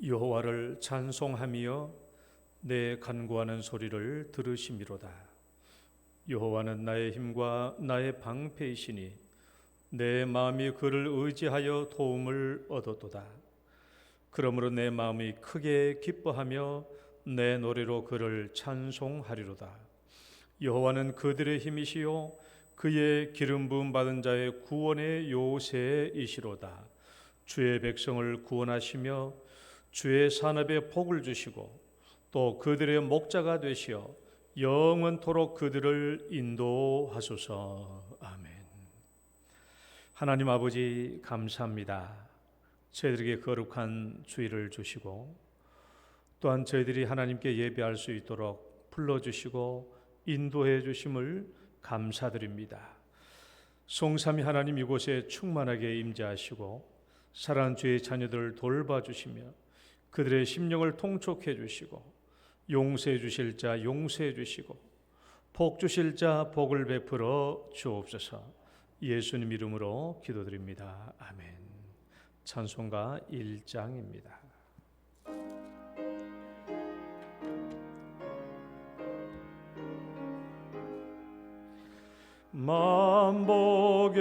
여호와를 찬송하며 내 간구하는 소리를 들으심이로다. 여호와는 나의 힘과 나의 방패이시니 내 마음이 그를 의지하여 도움을 얻었도다. 그러므로 내 마음이 크게 기뻐하며 내 노래로 그를 찬송하리로다. 여호와는 그들의 힘이시요 그의 기름 부음 받은 자의 구원의 요새이시로다. 주의 백성을 구원하시며 주의 산업에 복을 주시고 또 그들의 목자가 되시어 영원토록 그들을 인도하소서. 아멘. 하나님 아버지 감사합니다. 저희들에게 거룩한 주일을 주시고 또한 저희들이 하나님께 예배할 수 있도록 불러주시고 인도해 주심을 감사드립니다. 성삼위 하나님 이곳에 충만하게 임재하시고 사랑하는 주의 자녀들을 돌봐주시며 그들의 심령을 통촉해 주시고 용서해 주실 자 용서해 주시고 복 주실 자 복을 베풀어 주옵소서. 예수님 이름으로 기도드립니다. 아멘. 찬송가 1장입니다. 만복의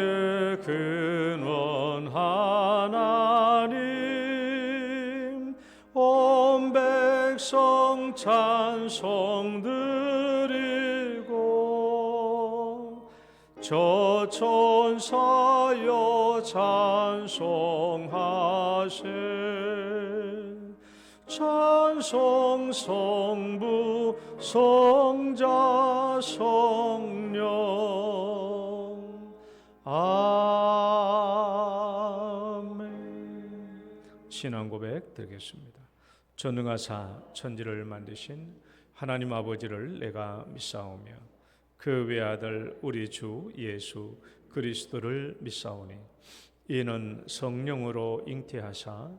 근원 하나님 온 백성 찬송 드리고 저 천사여 찬송하세. 찬송 성부 성자 성령 아멘. 신앙 고백 드리겠습니다. 전능하사 천지를 만드신 하나님 아버지를 내가 믿사오며 그 외아들 우리 주 예수 그리스도를 믿사오니 이는 성령으로 잉태하사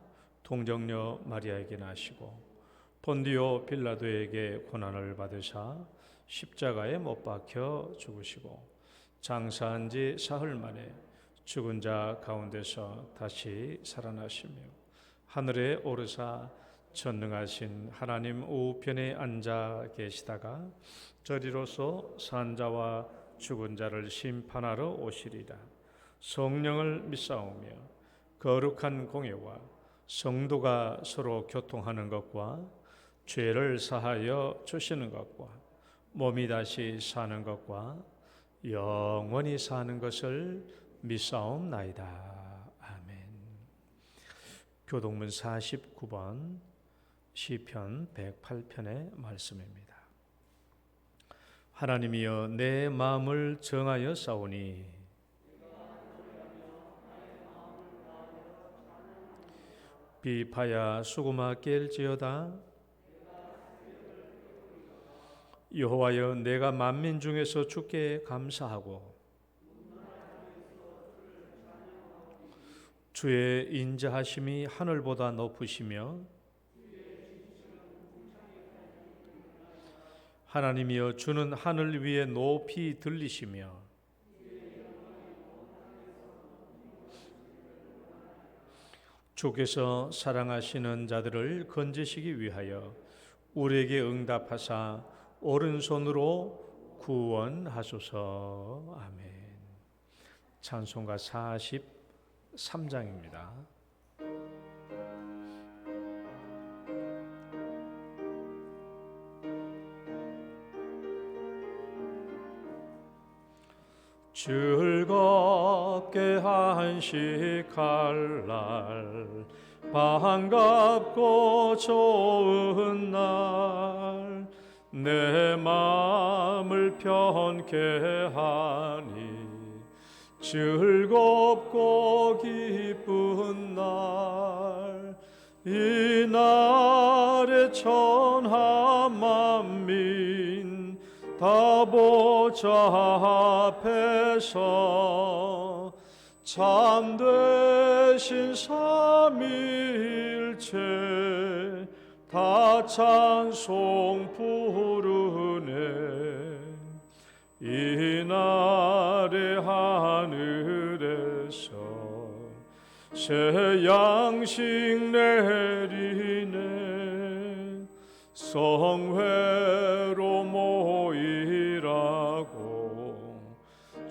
동정녀 마리아에게 나시고 본디오 빌라도에게 고난을 받으사 십자가에 못 박혀 죽으시고 장사한 지 사흘 만에 죽은 자 가운데서 다시 살아나시며 하늘에 오르사 전능하신 하나님 우편에 앉아 계시다가 저리로서 산 자와 죽은 자를 심판하러 오시리라. 성령을 믿사오며 거룩한 공예와 성도가 서로 교통하는 것과 죄를 사하여 주시는 것과 몸이 다시 사는 것과 영원히 사는 것을 믿사옵나이다. 아멘. 교동문 49번 시편 108편의 말씀입니다. 하나님이여 내 마음을 정하여 싸우니 비파야 수고마 깰지어다. 여호와여 내가 만민 중에서 주께 감사하고 주의 인자하심이 하늘보다 높으시며 하나님이여 주는 하늘 위에 높이 들리시며 주께서 사랑하시는 자들을 건지시기 위하여 우리에게 응답하사 오른손으로 구원하소서. 아멘. 찬송가 43장입니다. 즐겁게 한식할 날 반갑고 좋은 날 내 마음을 편케 하니 즐겁고 기쁜 날 이 날에 천하 만민 다 보좌 앞에서 참되신 삼위일체 다 찬송 부르네. 이날의 하늘에서 새 양식 내리네. 성회로 모이라고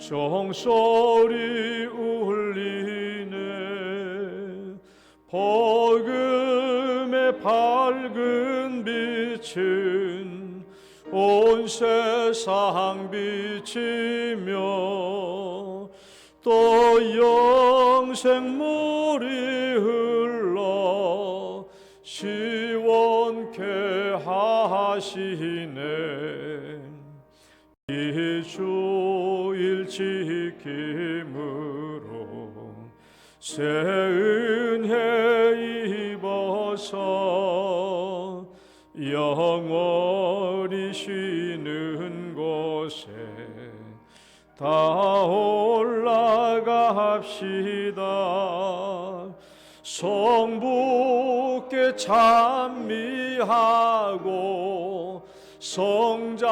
종소리 울리네. 복음의 밝은 빛은 온 세상 비치며 또 영생물이 흘러 시원케 하시네. 이 주일 지킴으로 새 은혜 입어서 영원히 쉬는 곳에 다 올라갑시다. 성부께 찬미하고 성자와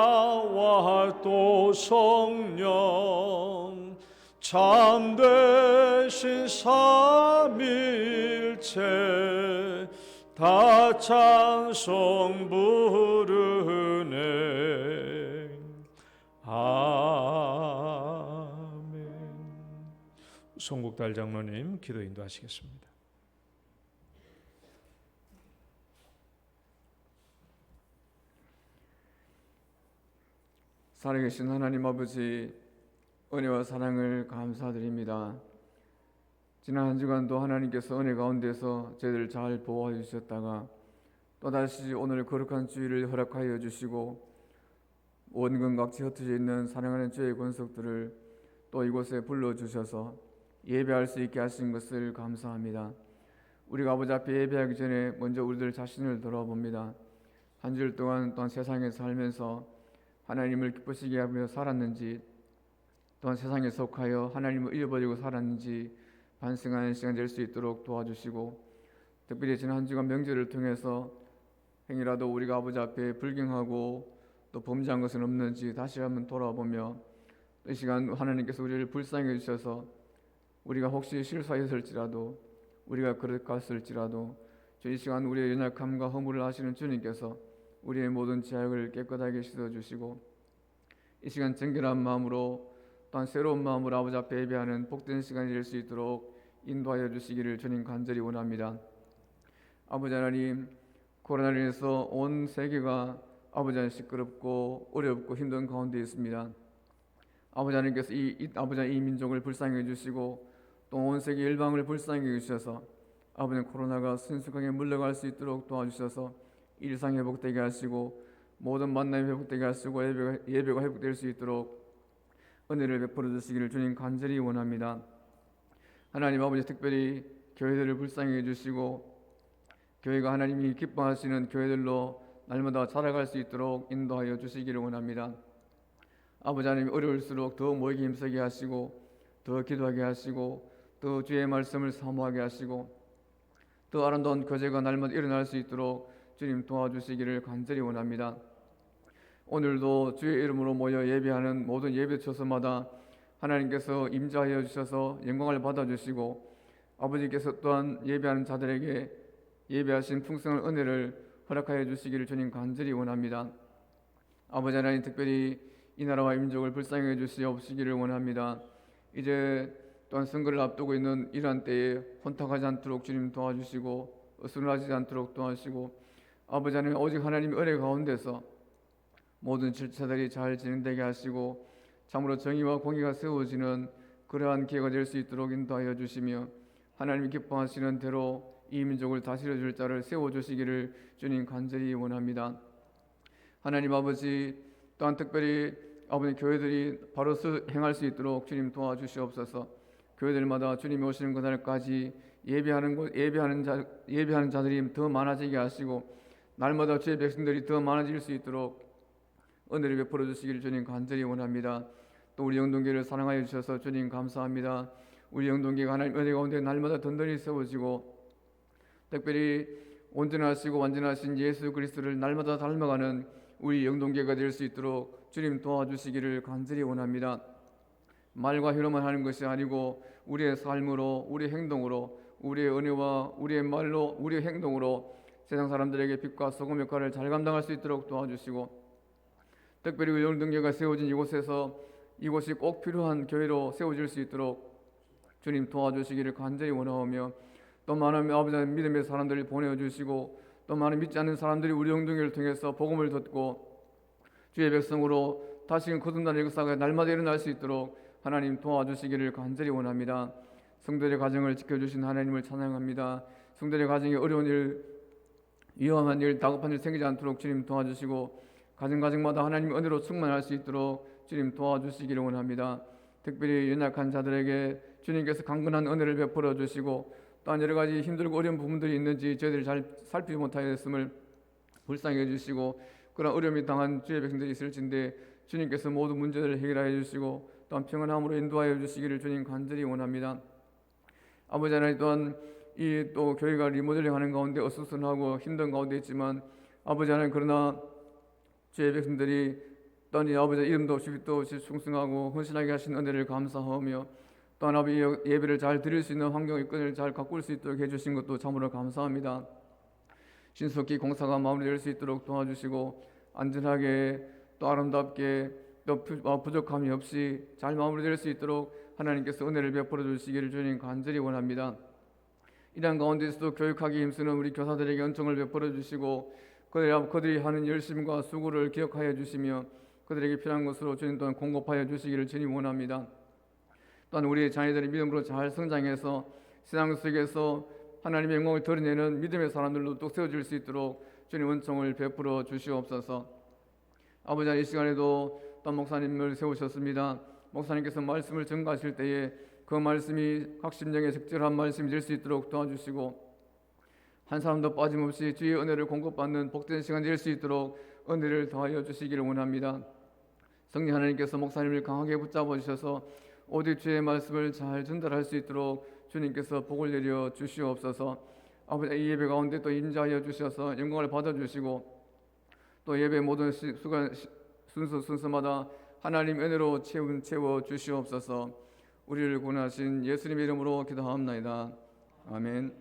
또 성령 참되신 삼일체 다 찬송 부르네. 아멘. 송국달 장로님 기도 인도하시겠습니다. 살아계신 하나님 아버지, 은혜와 사랑을 감사드립니다. 지난 한 주간도 하나님께서 은혜 가운데서 저희를 잘 보호해 주셨다가 또다시 오늘 거룩한 주일을 허락하여 주시고 원근 각지 흩어져 있는 사랑하는 주의 권속들을 또 이곳에 불러주셔서 예배할 수 있게 하신 것을 감사합니다. 우리가 아버지 앞에 예배하기 전에 먼저 우리들 자신을 돌아봅니다. 한 주일 동안 또한 세상에 살면서 하나님을 기쁘시게 하며 살았는지, 또한 세상에 속하여 하나님을 잃어버리고 살았는지 반성하는 시간 될 수 있도록 도와주시고, 특별히 지난 한 주간 명절을 통해서 행여라도 우리가 아버지 앞에 불경하고 또 범죄한 것은 없는지 다시 한번 돌아보며, 이 시간 하나님께서 우리를 불쌍히 주셔서 우리가 혹시 실수하였을지라도, 우리가 그릇갔을지라도 이 시간 우리의 연약함과 허물을 아시는 주님께서 우리의 모든 죄악을 깨끗하게 씻어주시고, 이 시간 정결한 마음으로 또한 새로운 마음으로 아버지 앞에 예배하는 복된 시간이 될 수 있도록 인도하여 주시기를 주님 간절히 원합니다. 아버지 하나님, 코로나로 인해서 온 세계가 아버지 하나님 시끄럽고 어렵고 힘든 가운데 있습니다. 아버지 하나님께서 이 민족을 불쌍히 해주시고 또 온 세계 열방을 불쌍히 해주셔서 아버지 코로나가 순식간에 물러갈 수 있도록 도와주셔서 일상 회복되게 하시고 모든 만남이 회복되게 하시고 예배가 회복될 수 있도록 은혜를 베풀어 주시기를 주님 간절히 원합니다. 하나님 아버지, 특별히 교회들을 불쌍히 해주시고 교회가 하나님이 기뻐하시는 교회들로 날마다 자라갈 수 있도록 인도하여 주시기를 원합니다. 아버지 하나님, 어려울수록 더 모이기 힘쓰게 하시고 더 기도하게 하시고 더 주의 말씀을 사모하게 하시고 더 아름다운 교제가 날마다 일어날 수 있도록 주님 도와주시기를 간절히 원합니다. 오늘도 주의 이름으로 모여 예배하는 모든 예배처소마다 하나님께서 임재하여 주셔서 영광을 받아주시고 아버지께서 또한 예배하는 자들에게 예배하신 풍성한 은혜를 허락하여 주시기를 주님 간절히 원합니다. 아버지 하나님, 특별히 이 나라와 민족을 불쌍히 해주시옵시기를 원합니다. 이제 또한 선거를 앞두고 있는 이러한 때에 혼탁하지 않도록 주님 도와주시고 어수선하지 않도록 도와주시고, 아버지 하나님, 오직 하나님의 은혜 가운데서 모든 질차들이 잘 진행되게 하시고 참으로 정의와 공의가 세워지는 그러한 기회가 될 수 있도록 인도하여 주시며, 하나님이 기뻐하시는 대로 이 민족을 다스려 줄 자를 세워주시기를 주님 간절히 원합니다. 하나님 아버지, 또한 특별히 아버지 교회들이 바로 행할 수 있도록 주님 도와주시옵소서. 교회들마다 주님이 오시는 그날까지 예배하는 자들이 더 많아지게 하시고 날마다 주의 백성들이 더 많아질 수 있도록 은혜를 베풀어 주시기를 주님 간절히 원합니다. 또 우리 영동교회를 사랑하여 주셔서 주님 감사합니다. 우리 영동교회가 하나님 은혜 가운데 날마다 든든히 세워지고 특별히 온전하시고 완전하신 예수 그리스도를 날마다 닮아가는 우리 영동교회가 될 수 있도록 주님 도와주시기를 간절히 원합니다. 말과 혀로만 하는 것이 아니고 우리의 삶으로, 우리의 행동으로, 우리의 은혜와 우리의 말로 우리의 행동으로 세상 사람들에게 빛과 소금 역할을 잘 감당할 수 있도록 도와주시고, 특별히 의정등교가 세워진 이곳에서 이곳이 꼭 필요한 교회로 세워질 수 있도록 주님 도와주시기를 간절히 원하오며, 또 많은 아버지 믿음의 사람들을 보내주시고 또 많은 믿지 않는 사람들이 우리 의정등교를 통해서 복음을 듣고 주의 백성으로 다시금 거듭나는 역사가 날마다 일어날 수 있도록 하나님 도와주시기를 간절히 원합니다. 성도들의 가정을 지켜주신 하나님을 찬양합니다. 성도들의 가정에 어려운 일, 위험한 일, 다급한 일 생기지 않도록 주님 도와주시고, 가정마다 하나님의 은혜로 충만할 수 있도록 주님 도와주시기를 원합니다. 특별히 연약한 자들에게 주님께서 강건한 은혜를 베풀어 주시고, 또한 여러 가지 힘들고 어려운 부분들이 있는지 저희들이 잘 살피지 못하였음을 불쌍히 해주시고, 그런 어려움이 당한 주의 백성들이 있을진데 주님께서 모든 문제들을 해결하여 주시고 또한 평안함으로 인도하여 주시기를 주님 간절히 원합니다. 아버지 하나님, 또한 이 또 교회가 리모델링 하는 가운데 어수선하고 힘든 가운데 있지만 아버지 하나님, 그러나 주의 백성들이 또한 이 아버지 이름도 없이 빛도 없이 충성하고 헌신하게 하신 은혜를 감사하며, 또한 아버지 예배를 잘 드릴 수 있는 환경의 끈을 잘 가꿀 수 있도록 해주신 것도 참으로 감사합니다. 신속히 공사가 마무리될 수 있도록 도와주시고 안전하게 또 아름답게 또 부족함이 없이 잘 마무리될 수 있도록 하나님께서 은혜를 베풀어 주시기를 주님 간절히 원합니다. 이러한 가운데서도 교육하기 힘쓰는 우리 교사들에게 은총을 베풀어 주시고 그들이 하는 열심과 수고를 기억하여 주시며 그들에게 필요한 것으로 주님 또한 공급하여 주시기를 주님 원합니다. 또한 우리의 자녀들이 믿음으로 잘 성장해서 세상 속에서 하나님의 영광을 드러내는 믿음의 사람들로 또 세워질 수 있도록 주님 은총을 베풀어 주시옵소서. 아버지, 이 시간에도 또 목사님을 세우셨습니다. 목사님께서 말씀을 전가하실 때에 그 말씀이 각 심령에 적절한 말씀이 될 수 있도록 도와주시고, 한 사람도 빠짐없이 주의 은혜를 공급받는 복된 시간 될 수 있도록 은혜를 더하여 주시기를 원합니다. 성령 하나님께서 목사님을 강하게 붙잡아 주셔서 오직 주의 말씀을 잘 전달할 수 있도록 주님께서 복을 내려 주시옵소서. 아버지, 이 예배 가운데 또 인자하여 주셔서 영광을 받아주시고 또 예배 모든 순서마다 하나님 은혜로 채워 주시옵소서. 우리를 구원하신 예수님의 이름으로 기도하옵나이다. 아멘.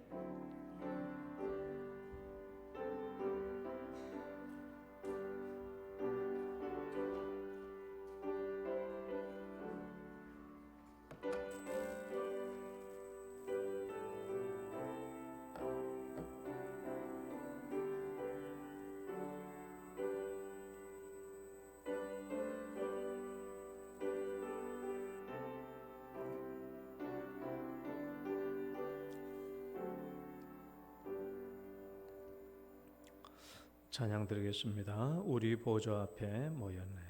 찬양 드리겠습니다. 우리 보좌 앞에 모였네.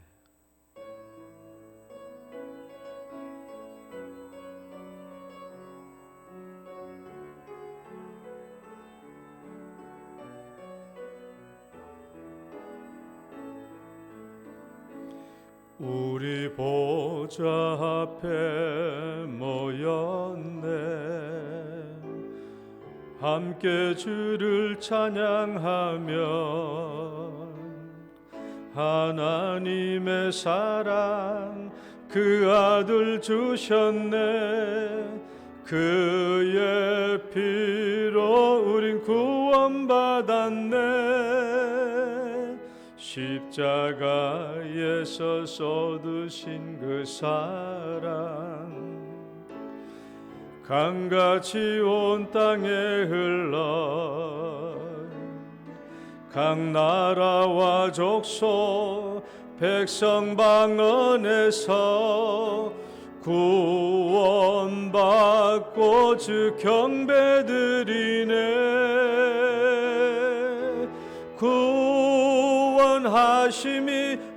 우리 보좌 앞에 모였네. 함께 주를 찬양하며 하나님의 사랑 그 아들 주셨네. 그의 피로 우린 구원받았네. 십자가에서 쏟으신 그 사랑 강같이 온 땅에 흘러 각 나라와 족속 백성 방언에서 구원받고 주 경배드리네. 구원하심이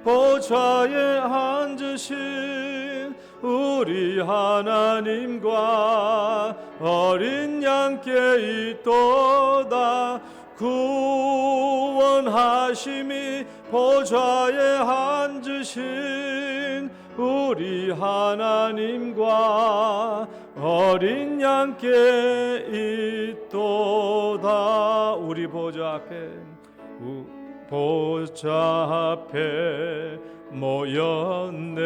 보좌에 앉으신 우리 하나님과 어린 양께 있도다. 구원하심이 보좌에 앉으신 우리 하나님과 어린 양께 있도다. 우리 보좌 앞에 모였네.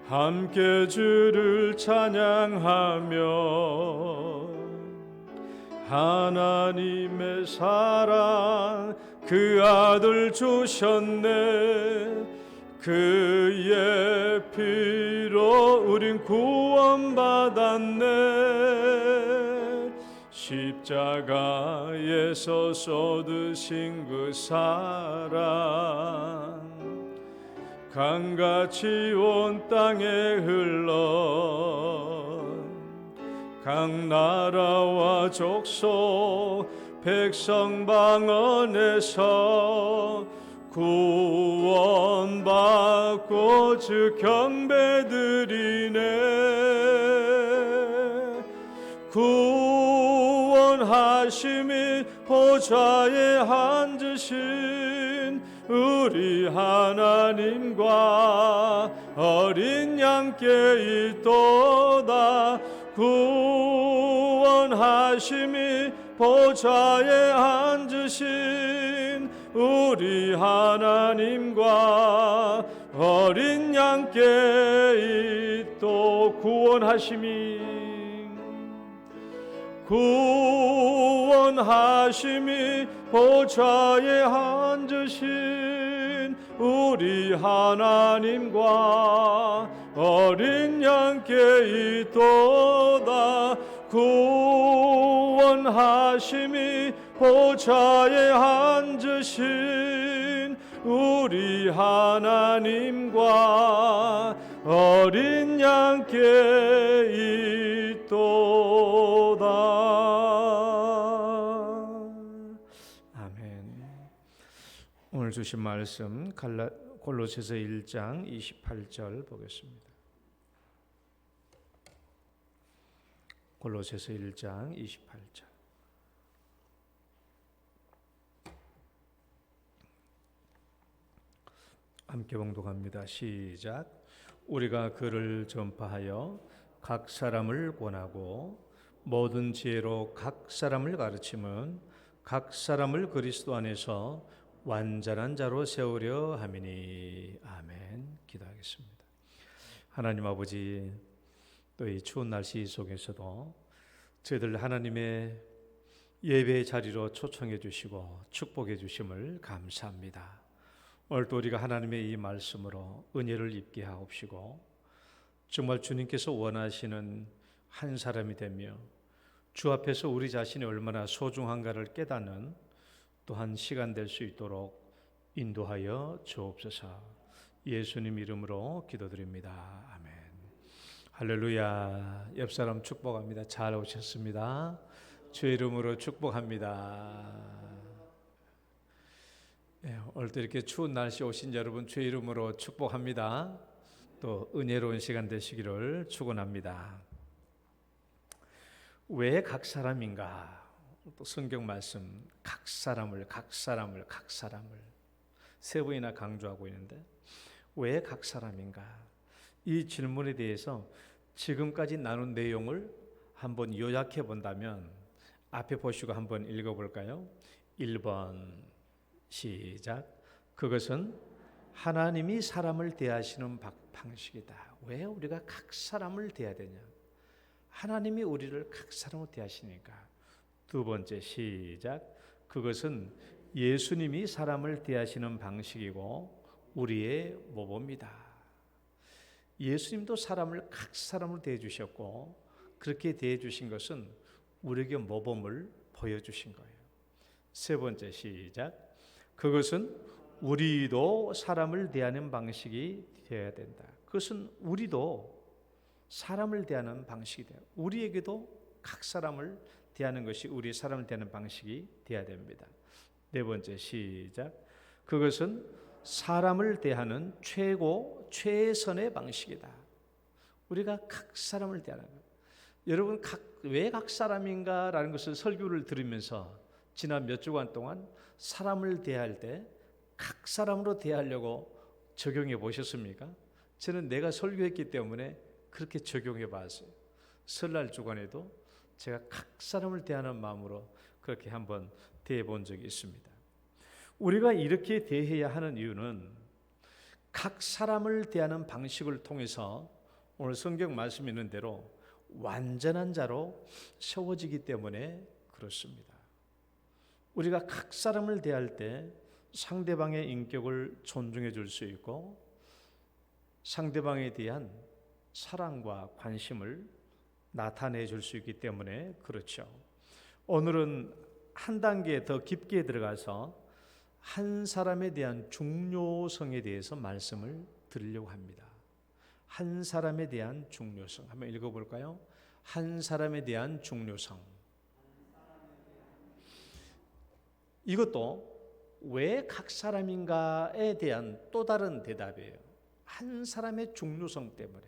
함께 주를 찬양하며 하나님의 사랑 그 아들 주셨네. 그의 피로 우린 구원받았네. 십자가에서 쏟으신 그 사랑 강같이 온 땅에 흘러 각 나라와 족속 백성 방언에서 구원받고 주 경배드리네. 구원하심이 보좌에 앉으신 우리 하나님과 어린 양께 있도다. 구원하심이 보좌에 앉으신 우리 하나님과 어린 양께 있도. 구원하심이 보좌에 앉으신 우리 하나님과 어린 양께 있도다. 구원하심이 보좌에 앉으신 우리 하나님과 어린 양께 있도다. 아멘. 오늘 주신 말씀 골로새서 1장 28절 보겠습니다. 골로새서 1장 28절. 함께 봉독합니다. 시작. 우리가 그를 전파하여 각 사람을 권하고 모든 지혜로 각 사람을 가르치면 각 사람을 그리스도 안에서 완전한 자로 세우려 함이니. 아멘. 기도하겠습니다. 하나님 아버지, 또 이 추운 날씨 속에서도 저희들 하나님의 예배의 자리로 초청해 주시고 축복해 주심을 감사합니다. 오늘도 우리가 하나님의 이 말씀으로 은혜를 입게 하옵시고 정말 주님께서 원하시는 한 사람이 되며 주 앞에서 우리 자신이 얼마나 소중한가를 깨닫는 또한 시간 될 수 있도록 인도하여 주옵소서. 예수님 이름으로 기도드립니다. 아멘. 할렐루야. 옆 사람 축복합니다. 잘 오셨습니다. 주의 이름으로 축복합니다. 오늘도 이렇게 추운 날씨 오신 여러분 주의 이름으로 축복합니다. 또 은혜로운 시간 되시기를 축원합니다. 왜 각 사람인가? 또 성경 말씀 각 사람을 세 번이나 강조하고 있는데 왜 각 사람인가? 이 질문에 대해서 지금까지 나눈 내용을 한번 요약해 본다면 앞에 보시고 한번 읽어볼까요? 1번 시작. 그것은 하나님이 사람을 대하시는 방식이다. 왜 우리가 각 사람을 대해야 되냐? 하나님이 우리를 각 사람으로 대하시니까. 두 번째 시작. 그것은 예수님이 사람을 대하시는 방식이고 우리의 모범이다. 예수님도 사람을 각 사람으로 대해 주셨고 그렇게 대해 주신 것은 우리에게 모범을 보여주신 거예요. 세 번째 시작. 그것은 우리도 사람을 대하는 방식이 되어야 된다. 그것은 우리도 사람을 대하는 방식이 돼요. 우리에게도 각 사람을 대하는 것이 우리 사람을 대하는 방식이 되어야 됩니다. 네 번째 시작. 그것은 사람을 대하는 최선의 방식이다. 우리가 각 사람을 대하는 거예요. 여러분 왜 각 사람인가라는 것을 설교를 들으면서 지난 몇 주간 동안 사람을 대할 때 각 사람으로 대하려고 적용해 보셨습니까? 저는 내가 설교했기 때문에 그렇게 적용해 봤어요. 설날 주간에도 제가 각 사람을 대하는 마음으로 그렇게 한번 대해 본 적이 있습니다. 우리가 이렇게 대해야 하는 이유는 각 사람을 대하는 방식을 통해서 오늘 성경 말씀 있는 대로 완전한 자로 세워지기 때문에 그렇습니다. 우리가 각 사람을 대할 때 상대방의 인격을 존중해 줄 수 있고 상대방에 대한 사랑과 관심을 나타내 줄 수 있기 때문에 그렇죠. 오늘은 한 단계 더 깊게 들어가서 한 사람에 대한 중요성에 대해서 말씀을 드리려고 합니다. 한 사람에 대한 중요성. 한번 읽어볼까요? 한 사람에 대한 중요성. 이것도 왜 각 사람인가에 대한 또 다른 대답이에요. 한 사람의 중요성 때문에.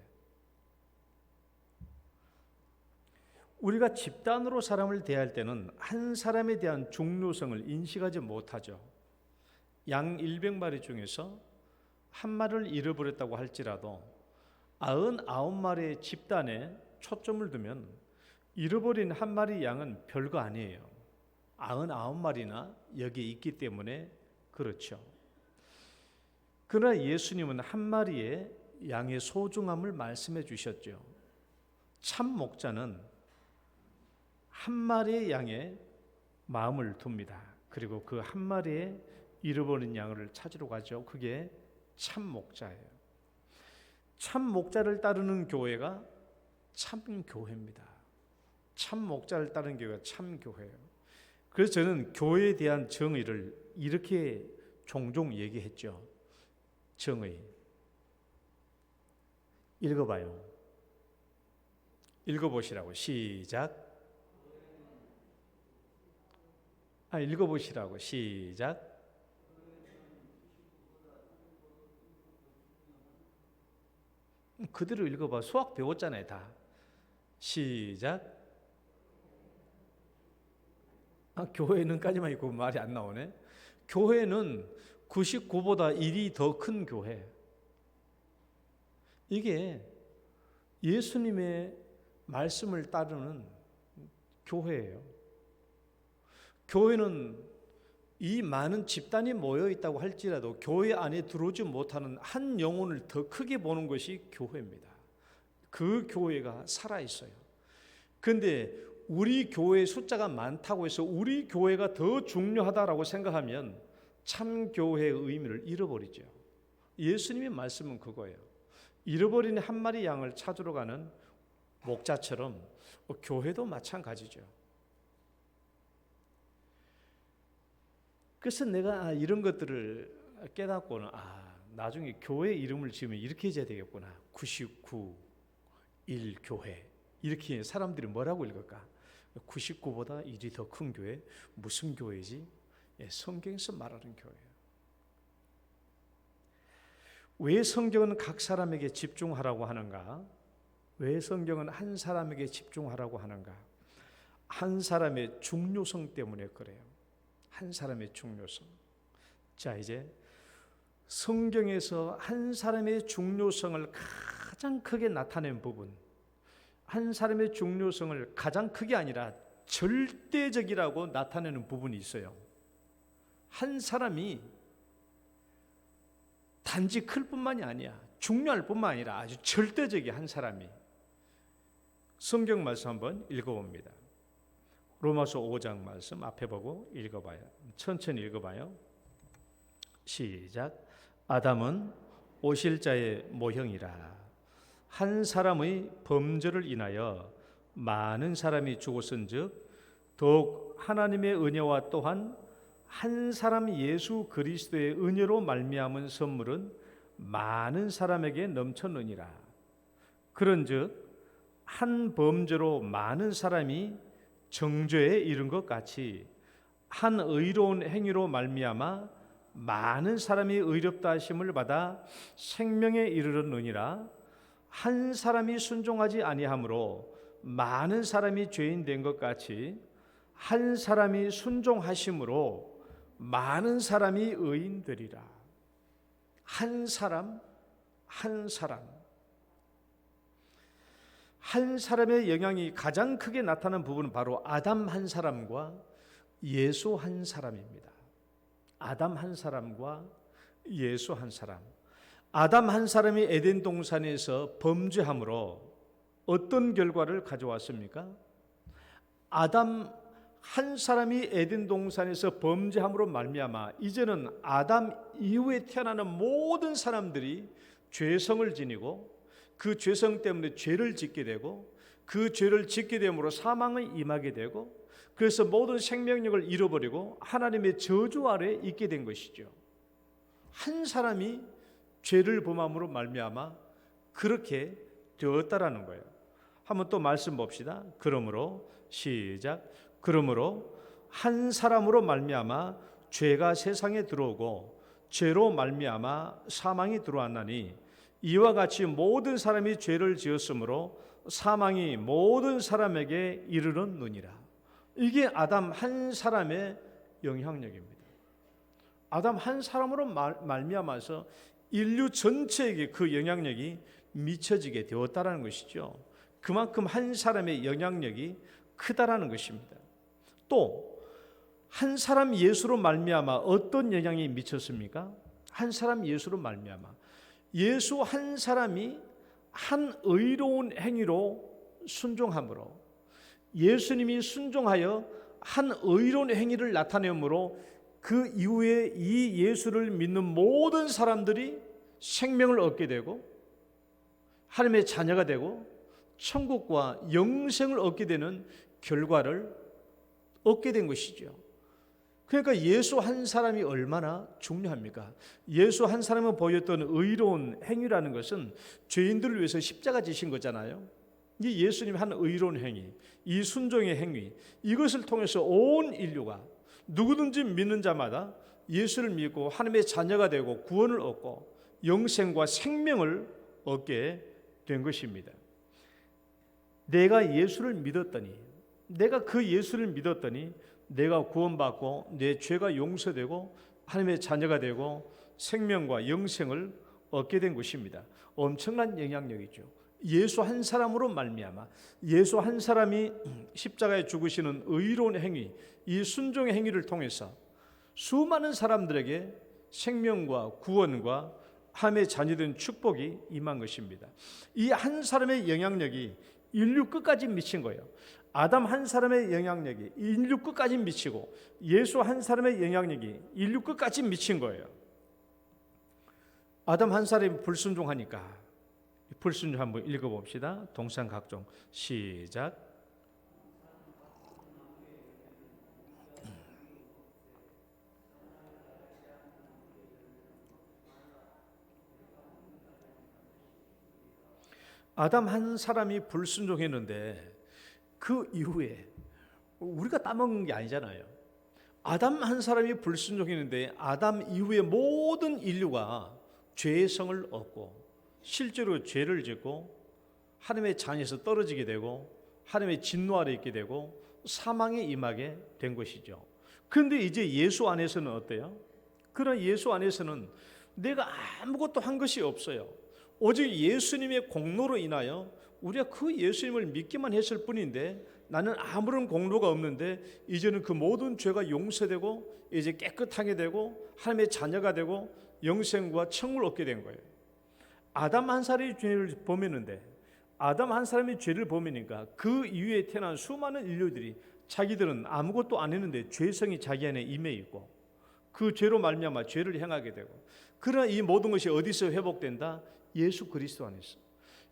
우리가 집단으로 사람을 대할 때는 한 사람에 대한 중요성을 인식하지 못하죠. 양 100마리 중에서 한 마리를 잃어버렸다고 할지라도 99마리의 집단에 초점을 두면 잃어버린 한 마리 양은 별거 아니에요. 99마리나 여기에 있기 때문에 그렇죠. 그러나 예수님은 한 마리의 양의 소중함을 말씀해 주셨죠. 참 목자는 한 마리의 양에 마음을 둡니다. 그리고 그 한 마리의 잃어버린 양을 찾으러 가죠. 그게 참 목자예요. 참 목자를 따르는 교회가 참 교회입니다. 참 목자를 따르는 교회가 참 교회예요. 그래서 저는 교회에 대한 정의를 이렇게 종종 얘기했죠. 정의. 읽어봐요. 읽어보시라고. 시작. 읽어보시라고. 시작. 그대로 읽어봐. 수학 배웠잖아요, 다. 시작. 교회는까지만 읽고 말이 안 나오네. 교회는 99보다 1이 더 큰 교회. 이게 예수님의 말씀을 따르는 교회예요. 교회는 이 많은 집단이 모여 있다고 할지라도 교회 안에 들어오지 못하는 한 영혼을 더 크게 보는 것이 교회입니다. 그 교회가 살아 있어요. 그런데 우리 교회 숫자가 많다고 해서 우리 교회가 더 중요하다라고 생각하면 참 교회의 의미를 잃어버리죠. 예수님의 말씀은 그거예요. 잃어버린 한 마리 양을 찾으러 가는 목자처럼 교회도 마찬가지죠. 그래서 내가 이런 것들을 깨닫고는 나중에 교회 이름을 지으면 이렇게 해야 되겠구나. 99, 1 교회. 이렇게 사람들이 뭐라고 읽을까? 99보다 1이 더 큰 교회? 무슨 교회지? 성경에서 말하는 교회예요. 왜 성경은 각 사람에게 집중하라고 하는가? 왜 성경은 한 사람에게 집중하라고 하는가? 한 사람의 중요성 때문에 그래요. 한 사람의 중요성. 자, 이제 성경에서 한 사람의 중요성을 가장 크게 나타낸 부분, 한 사람의 중요성을 가장 크게 아니라 절대적이라고 나타내는 부분이 있어요. 한 사람이 단지 클 뿐만이 아니야. 중요할 뿐만 아니라 아주 절대적이야, 한 사람이. 성경 말씀 한번 읽어봅니다. 로마서 5장 말씀 앞에 보고 읽어봐요. 천천히 읽어봐요. 시작. 아담은 오실 자의 모형이라. 한 사람의 범죄를 인하여 많은 사람이 죽었은즉 더욱 하나님의 은혜와 또한 한 사람 예수 그리스도의 은혜로 말미암은 선물은 많은 사람에게 넘쳤느니라. 그런즉 한 범죄로 많은 사람이 정죄에 이른 것 같이 한 의로운 행위로 말미암아 많은 사람이 의롭다 하심을 받아 생명에 이르렀느니라. 한 사람이 순종하지 아니함으로 많은 사람이 죄인 된 것 같이 한 사람이 순종하심으로 많은 사람이 의인 되리라. 한 사람 한 사람의 영향이 가장 크게 나타난 부분은 바로 아담 한 사람과 예수 한 사람입니다. 아담 한 사람과 예수 한 사람. 아담 한 사람이 에덴 동산에서 범죄함으로 어떤 결과를 가져왔습니까? 아담 한 사람이 에덴 동산에서 범죄함으로 말미암아 이제는 아담 이후에 태어나는 모든 사람들이 죄성을 지니고 그 죄성 때문에 죄를 짓게 되고 그 죄를 짓게 됨으로 사망을 임하게 되고 그래서 모든 생명력을 잃어버리고 하나님의 저주 아래 있게 된 것이죠. 한 사람이 죄를 범함으로 말미암아 그렇게 되었다라는 거예요. 한번 또 말씀 봅시다. 그러므로 시작. 그러므로 한 사람으로 말미암아 죄가 세상에 들어오고 죄로 말미암아 사망이 들어왔나니 이와 같이 모든 사람이 죄를 지었으므로 사망이 모든 사람에게 이르렀느니라. 이게 아담 한 사람의 영향력입니다. 아담 한 사람으로 말미암아서 인류 전체에게 그 영향력이 미쳐지게 되었다라는 것이죠. 그만큼 한 사람의 영향력이 크다라는 것입니다. 또 한 사람 예수로 말미암아 어떤 영향이 미쳤습니까? 한 사람 예수로 말미암아 예수 한 사람이 한 의로운 행위로 순종함으로 예수님이 순종하여 한 의로운 행위를 나타내므로 그 이후에 이 예수를 믿는 모든 사람들이 생명을 얻게 되고 하나님의 자녀가 되고 천국과 영생을 얻게 되는 결과를 얻게 된 것이죠. 그러니까 예수 한 사람이 얼마나 중요합니까? 예수 한 사람은 보였던 의로운 행위라는 것은 죄인들을 위해서 십자가 지신 거잖아요. 이 예수님 한 의로운 행위, 이 순종의 행위, 이것을 통해서 온 인류가 누구든지 믿는 자마다 예수를 믿고 하나님의 자녀가 되고 구원을 얻고 영생과 생명을 얻게 된 것입니다. 내가 예수를 믿었더니, 내가 그 예수를 믿었더니 내가 구원받고 내 죄가 용서되고 하나님의 자녀가 되고 생명과 영생을 얻게 된 것입니다. 엄청난 영향력이죠. 예수 한 사람으로 말미암아 예수 한 사람이 십자가에 죽으시는 의로운 행위, 이 순종의 행위를 통해서 수많은 사람들에게 생명과 구원과 하나님의 자녀된 축복이 임한 것입니다. 이 한 사람의 영향력이 인류 끝까지 미친 거예요. 아담 한 사람의 영향력이 인류 끝까지 미치고 예수 한 사람의 영향력이 인류 끝까지 미친 거예요. 아담 한 사람이 불순종하니까 불순종 한번 읽어봅시다. 동산각종 시작. 아담 한 사람이 불순종했는데 그 이후에 우리가 따먹은 게 아니잖아요. 아담 한 사람이 불순종했는데 아담 이후에 모든 인류가 죄의 성을 얻고 실제로 죄를 짓고 하나님의 자녀에서 떨어지게 되고 하나님의 진노 아래 있게 되고 사망에 임하게 된 것이죠. 그런데 이제 예수 안에서는 어때요? 그런 예수 안에서는 내가 아무것도 한 것이 없어요. 오직 예수님의 공로로 인하여 우리가 그 예수님을 믿기만 했을 뿐인데 나는 아무런 공로가 없는데 이제는 그 모든 죄가 용서되고 이제 깨끗하게 되고 하나님의 자녀가 되고 영생과 천국을 얻게 된 거예요. 아담 한 사람이 죄를 범했는데 아담 한 사람이 죄를 범하니까 그 이후에 태어난 수많은 인류들이 자기들은 아무것도 안 했는데 죄성이 자기 안에 임해 있고 그 죄로 말미암아 죄를 행하게 되고 그러나 이 모든 것이 어디서 회복된다? 예수 그리스도 안에서.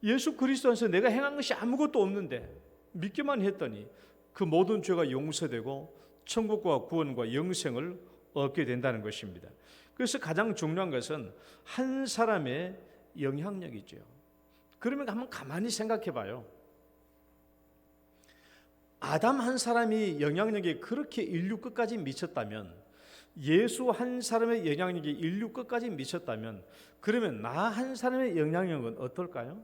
예수 그리스도 안에서 내가 행한 것이 아무것도 없는데 믿기만 했더니 그 모든 죄가 용서되고 천국과 구원과 영생을 얻게 된다는 것입니다. 그래서 가장 중요한 것은 한 사람의 영향력이죠. 그러면 한번 가만히 생각해 봐요. 아담 한 사람이 영향력이 그렇게 인류 끝까지 미쳤다면 예수 한 사람의 영향력이 인류 끝까지 미쳤다면 그러면 나 한 사람의 영향력은 어떨까요?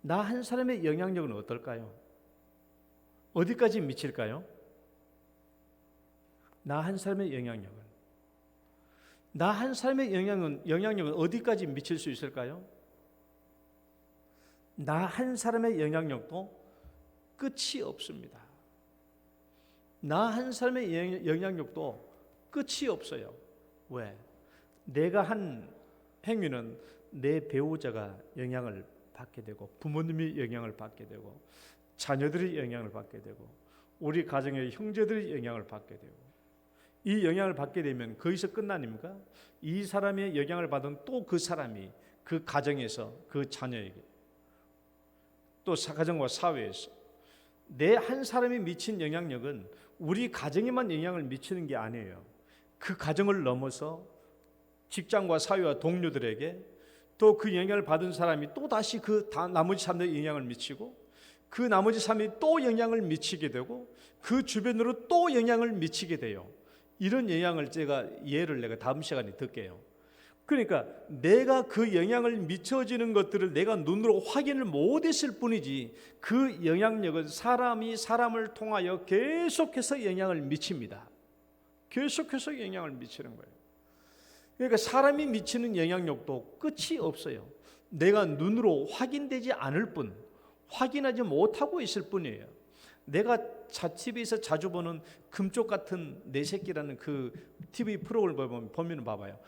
나 한 사람의 영향력은 어떨까요? 어디까지 미칠까요? 나 한 사람의 영향력은 나 한 사람의 영향력은 어디까지 미칠 수 있을까요? 나 한 사람의 영향력도 끝이 없습니다. 나 한 사람의 영향력도 끝이 없어요. 왜? 내가 한 행위는 내 배우자가 영향을 받게 되고, 부모님이 영향을 받게 되고, 자녀들이 영향을 받게 되고, 우리 가정의 형제들이 영향을 받게 되고, 이 영향을 받게 되면 거기서 끝나닙니까? 이 사람의 영향을 받은 또 그 사람이 그 가정에서 그 자녀에게, 또 가정과 사회에서 내 한 사람이 미친 영향력은 우리 가정에만 영향을 미치는 게 아니에요. 그 가정을 넘어서 직장과 사회와 동료들에게, 또 그 영향을 받은 사람이 또 다시 그 나머지 사람들에게 영향을 미치고, 그 나머지 사람이 또 영향을 미치게 되고, 그 주변으로 또 영향을 미치게 돼요. 이런 영향을 예를 내가 다음 시간에 듣게요. 그러니까 내가 그 영향을 미쳐지는 것들을 내가 눈으로 확인을 못했을 뿐이지, 그 영향력은 사람이 사람을 통하여 계속해서 영향을 미칩니다. 계속해서 영향을 미치는 거예요. 그러니까 사람이 미치는 영향력도 끝이 없어요. 내가 눈으로 확인되지 않을 뿐, 확인하지 못하고 있을 뿐이에요. 내가 TV에서 자주 보는 금쪽 같은 내 새끼라는 그 TV 프로그램을 보면 봐봐요.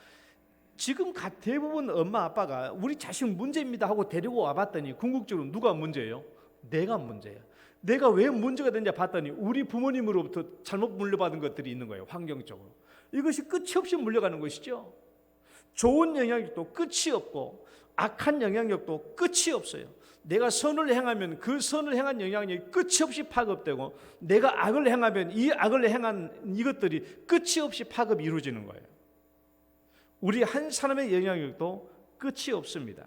지금 대부분 엄마 아빠가 우리 자식 문제입니다 하고 데리고 와봤더니 궁극적으로 누가 문제예요? 내가 문제야. 내가 왜 문제가 되는지 봤더니 우리 부모님으로부터 잘못 물려받은 것들이 있는 거예요. 환경적으로. 이것이 끝이 없이 물려가는 것이죠. 좋은 영향력도 끝이 없고 악한 영향력도 끝이 없어요. 내가 선을 행하면 그 선을 행한 영향력이 끝이 없이 파급되고, 내가 악을 행하면 이 악을 행한 이것들이 끝이 없이 파급이 이루어지는 거예요. 우리 한 사람의 영향력도 끝이 없습니다.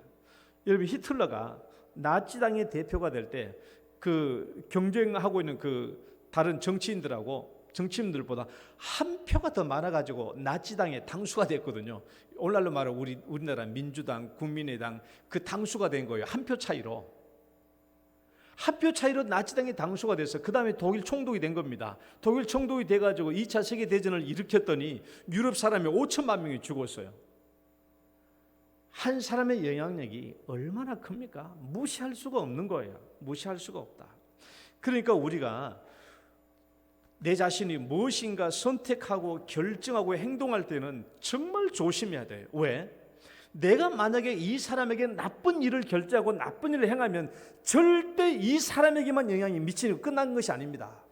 여러분, 히틀러가 나치당의 대표가 될 때 그 경쟁하고 있는 그 다른 정치인들보다 한 표가 더 많아가지고 나치당의 당수가 됐거든요. 오늘날로 말하면 우리나라 민주당, 국민의당 그 당수가 된 거예요. 한 표 차이로. 한 표 차이로 나치당의 당수가 돼서 그 다음에 독일 총독이 된 겁니다. 독일 총독이 돼가지고 2차 세계대전을 일으켰더니 유럽 사람이 5천만 명이 죽었어요. 한 사람의 영향력이 얼마나 큽니까? 무시할 수가 없는 거예요. 무시할 수가 없다. 그러니까 우리가 내 자신이 무엇인가 선택하고 결정하고 행동할 때는 정말 조심해야 돼요. 왜? 내가 만약에 이 사람에게 나쁜 일을 결정하고 나쁜 일을 행하면 절대 이 사람에게만 영향이 미치는 끝난 것이 아닙니다.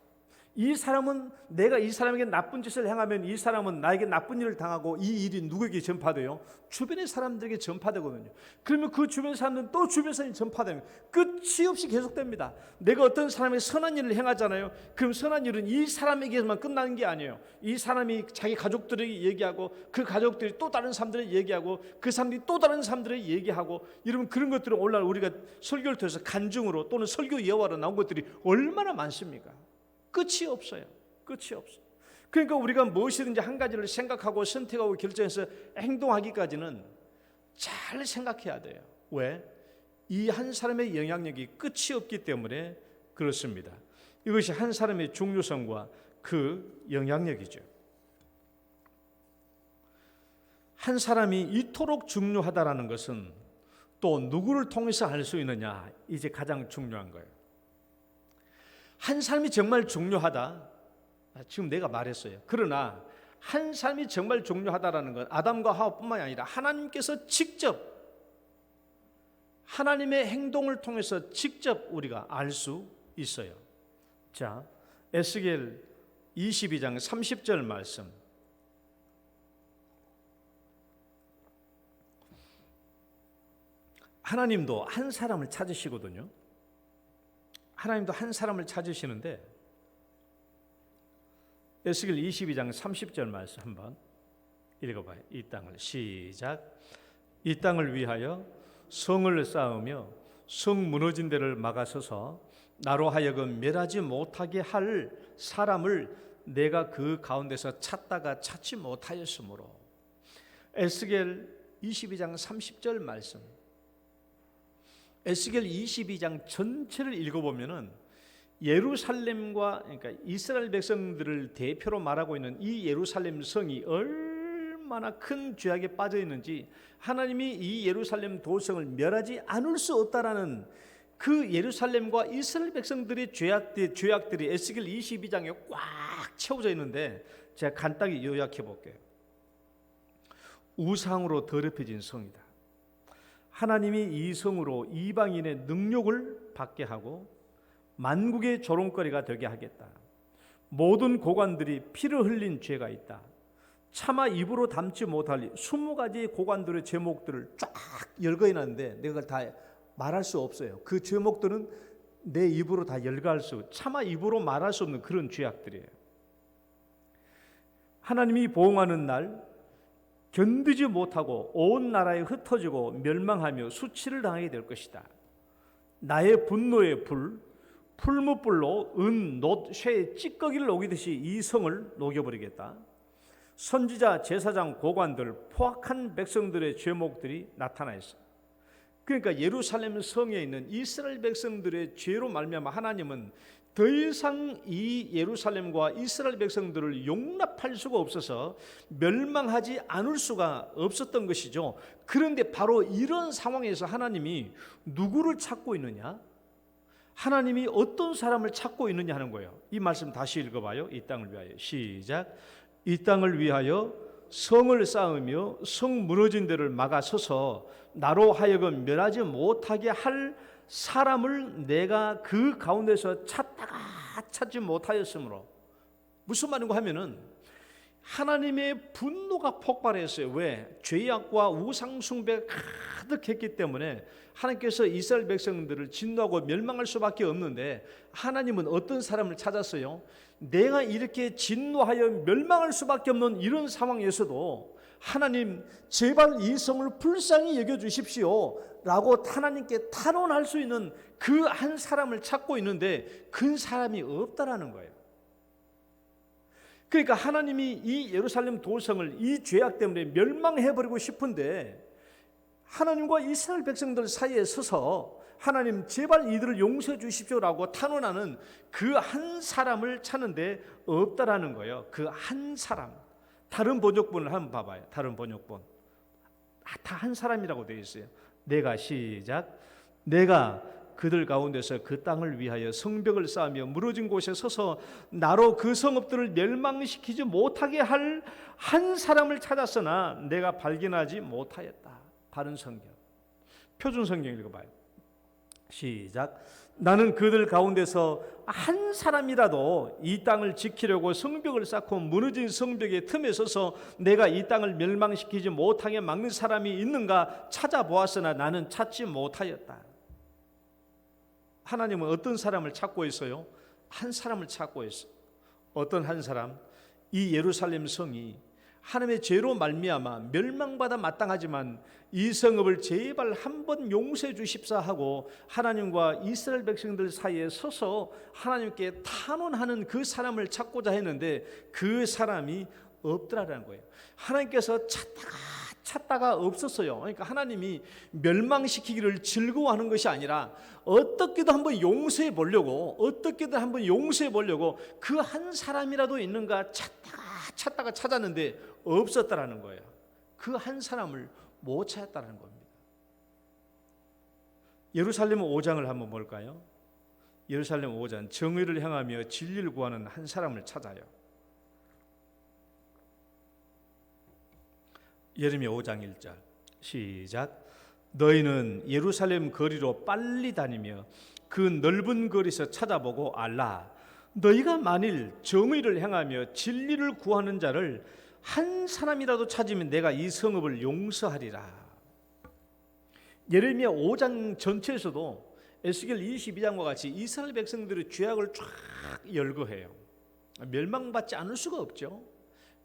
이 사람은, 내가 이 사람에게 나쁜 짓을 행하면 이 사람은 나에게 나쁜 일을 당하고 이 일이 누구에게 전파돼요? 주변의 사람들에게 전파되거든요. 그러면 그 주변 사람들은 또 주변 사람이 전파되면 끝이 없이 계속됩니다. 내가 어떤 사람에게 선한 일을 행하잖아요. 그럼 선한 일은 이 사람에게만 끝나는 게 아니에요. 이 사람이 자기 가족들에게 얘기하고, 그 가족들이 또 다른 사람들에게 얘기하고, 그 사람들이 또 다른 사람들에게 얘기하고, 여러분 그런 것들은 오늘날 우리가 설교를 통해서 간증으로 또는 설교 예화로 나온 것들이 얼마나 많습니까? 끝이 없어요. 끝이 없어요. 그러니까 우리가 무엇이든지 한 가지를 생각하고 선택하고 결정해서 행동하기까지는 잘 생각해야 돼요. 왜? 이 한 사람의 영향력이 끝이 없기 때문에 그렇습니다. 이것이 한 사람의 중요성과 그 영향력이죠. 한 사람이 이토록 중요하다라는 것은 또 누구를 통해서 알 수 있느냐, 이제 가장 중요한 거예요. 한 사람이 정말 중요하다. 지금 내가 말했어요. 그러나 한 사람이 정말 중요하다라는 건 아담과 하와뿐만이 아니라 하나님께서 직접, 하나님의 행동을 통해서 직접 우리가 알 수 있어요. 자, 에스겔 22장 30절 말씀. 하나님도 한 사람을 찾으시거든요. 하나님도 한 사람을 찾으시는데, 에스겔 22장 30절 말씀 한번 읽어봐요. 이 땅을 시작. 이 땅을 위하여 성을 쌓으며 성 무너진 데를 막아서서 나로 하여금 멸하지 못하게 할 사람을 내가 그 가운데서 찾다가 찾지 못하였으므로. 에스겔 22장 30절 말씀. 에스겔 22장 전체를 읽어보면은 예루살렘과, 그러니까 이스라엘 백성들을 대표로 말하고 있는 이 예루살렘 성이 얼마나 큰 죄악에 빠져 있는지, 하나님이 이 예루살렘 도성을 멸하지 않을 수 없다라는 그 예루살렘과 이스라엘 백성들의 죄악들이 에스겔 22장에 꽉 채워져 있는데, 제가 간단히 요약해 볼게요. 우상으로 더럽혀진 성이다. 하나님이 이 성으로 이방인의 능력을 받게 하고 만국의 조롱거리가 되게 하겠다. 모든 고관들이 피를 흘린 죄가 있다. 차마 입으로 담지 못할 20가지 고관들의 제목들을 쫙 열거해놨는데 내가 다 말할 수 없어요. 그 제목들은 내 입으로 다 열거할 수, 차마 입으로 말할 수 없는 그런 죄악들이에요. 하나님이 보응하는 날 견디지 못하고 온 나라에 흩어지고 멸망하며 수치를 당하게 될 것이다. 나의 분노의 불, 풀무불로 은, 놋, 쇠의 찌꺼기를 녹이듯이 이 성을 녹여버리겠다. 선지자, 제사장, 고관들, 포악한 백성들의 죄목들이 나타나 있어요. 그러니까 예루살렘 성에 있는 이스라엘 백성들의 죄로 말미암아 하나님은 더 이상 이 예루살렘과 이스라엘 백성들을 용납할 수가 없어서 멸망하지 않을 수가 없었던 것이죠. 그런데 바로 이런 상황에서 하나님이 누구를 찾고 있느냐? 하나님이 어떤 사람을 찾고 있느냐 하는 거예요. 이 말씀 다시 읽어봐요. 이 땅을 위하여. 시작. 이 땅을 위하여 성을 쌓으며 성 무너진 데를 막아서서 나로 하여금 멸하지 못하게 할 사람을 내가 그 가운데서 찾다가 찾지 못하였으므로. 무슨 말인가 하면은 하나님의 분노가 폭발했어요. 왜? 죄악과 우상 숭배가 가득했기 때문에 하나님께서 이스라엘 백성들을 진노하고 멸망할 수밖에 없는데 하나님은 어떤 사람을 찾았어요? 내가 이렇게 진노하여 멸망할 수밖에 없는 이런 상황에서도 하나님 제발 이 성을 불쌍히 여겨주십시오 라고 하나님께 탄원할 수 있는 그 한 사람을 찾고 있는데 그 사람이 없다라는 거예요. 그러니까 하나님이 이 예루살렘 도성을 이 죄악 때문에 멸망해버리고 싶은데 하나님과 이스라엘 백성들 사이에 서서 하나님 제발 이들을 용서해 주십시오라고 탄원하는 그 한 사람을 찾는데 없다라는 거예요. 그 한 사람. 다른 번역본을 한번 봐봐요. 다른 번역본 다 한 사람이라고 되어 있어요. 내가 시작. 내가 그들 가운데서 그 땅을 위하여 성벽을 쌓으며 무너진 곳에 서서 나로 그 성읍들을 멸망시키지 못하게 할 한 사람을 찾았으나 내가 발견하지 못하였다. 바른 성경. 표준 성경 읽어봐요. 시작. 나는 그들 가운데서 한 사람이라도 이 땅을 지키려고 성벽을 쌓고 무너진 성벽의 틈에 서서 내가 이 땅을 멸망시키지 못하게 막는 사람이 있는가 찾아보았으나 나는 찾지 못하였다. 하나님은 어떤 사람을 찾고 있어요? 한 사람을 찾고 있어요. 어떤 한 사람? 이 예루살렘 성이 하나님의 죄로 말미암아 멸망받아 마땅하지만 이 성읍을 제발 한번 용서해 주십사 하고 하나님과 이스라엘 백성들 사이에 서서 하나님께 탄원하는 그 사람을 찾고자 했는데 그 사람이 없더라는 거예요. 하나님께서 찾다가 없었어요. 그러니까 하나님이 멸망시키기를 즐거워하는 것이 아니라 어떻게든 한번 용서해 보려고 그 한 사람이라도 있는가 찾다가 찾았는데 없었다라는 거예요. 그 한 사람을 못 찾았다는 겁니다. 예루살렘 5장을 한번 볼까요? 예루살렘 5장 정의를 향하며 진리를 구하는 한 사람을 찾아요. 예레미야 5장 1절 시작. 너희는 예루살렘 거리로 빨리 다니며 그 넓은 거리에서 찾아보고 알라. 너희가 만일 정의를 행하며 진리를 구하는 자를 한 사람이라도 찾으면 내가 이 성읍을 용서하리라. 예레미야 5장 전체에서도 에스겔 22장과 같이 이스라엘 백성들의 죄악을 쫙 열거해요. 멸망받지 않을 수가 없죠.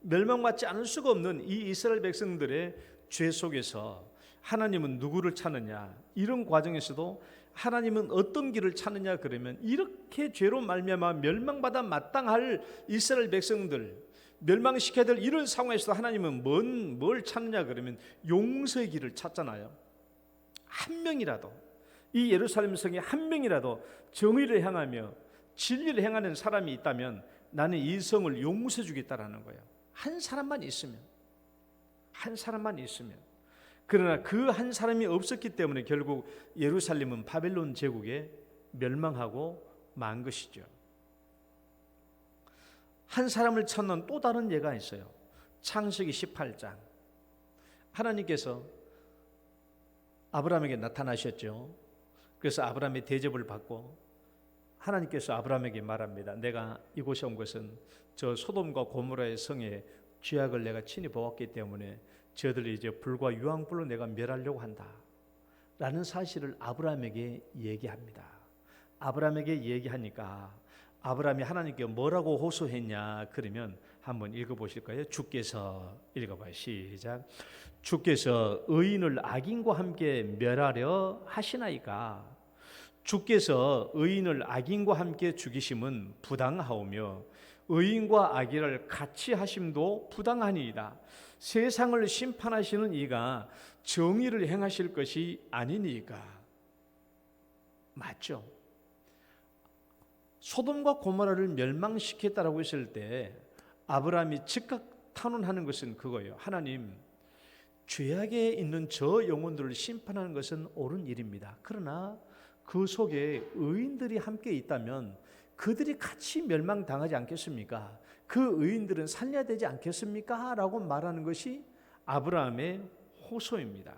멸망받지 않을 수가 없는 이 이스라엘 백성들의 죄 속에서 하나님은 누구를 찾느냐, 이런 과정에서도 하나님은 어떤 길을 찾느냐 그러면 이렇게 죄로 말미암아 멸망받아 마땅할 이스라엘 백성들 멸망시켜야 될 이런 상황에서 하나님은 뭘 찾느냐 그러면 용서의 길을 찾잖아요. 한 명이라도 이 예루살렘 성에 한 명이라도 정의를 행하며 진리를 행하는 사람이 있다면 나는 이 성을 용서해 주겠다라는 거예요. 한 사람만 있으면. 그러나 그 한 사람이 없었기 때문에 결국 예루살렘은 바벨론 제국에 멸망하고 만 것이죠. 한 사람을 찾는 또 다른 예가 있어요. 창세기 18장. 하나님께서 아브라함에게 나타나셨죠. 그래서 아브라함의 대접을 받고 하나님께서 아브라함에게 말합니다. 내가 이곳에 온 것은 저 소돔과 고모라의 성에 죄악을 내가 친히 보았기 때문에 저들이 이제 불과 유황불로 내가 멸하려고 한다 라는 사실을 아브라함에게 얘기합니다. 아브라함에게 얘기하니까 아브라함이 하나님께 뭐라고 호소했냐 그러면 한번 읽어보실까요? 주께서 읽어봐요. 시작. 주께서 의인을 악인과 함께 멸하려 하시나이까. 주께서 의인을 악인과 함께 죽이심은 부당하오며 의인과 악인을 같이 하심도 부당하니이다. 세상을 심판하시는 이가 정의를 행하실 것이 아니니까. 맞죠? 소돔과 고모라를 멸망시켰다라고 했을 때 아브라함이 즉각 탄원하는 것은 그거예요. 하나님, 죄악에 있는 저 영혼들을 심판하는 것은 옳은 일입니다. 그러나 그 속에 의인들이 함께 있다면 그들이 같이 멸망당하지 않겠습니까? 그 의인들은 살려야 되지 않겠습니까? 라고 말하는 것이 아브라함의 호소입니다.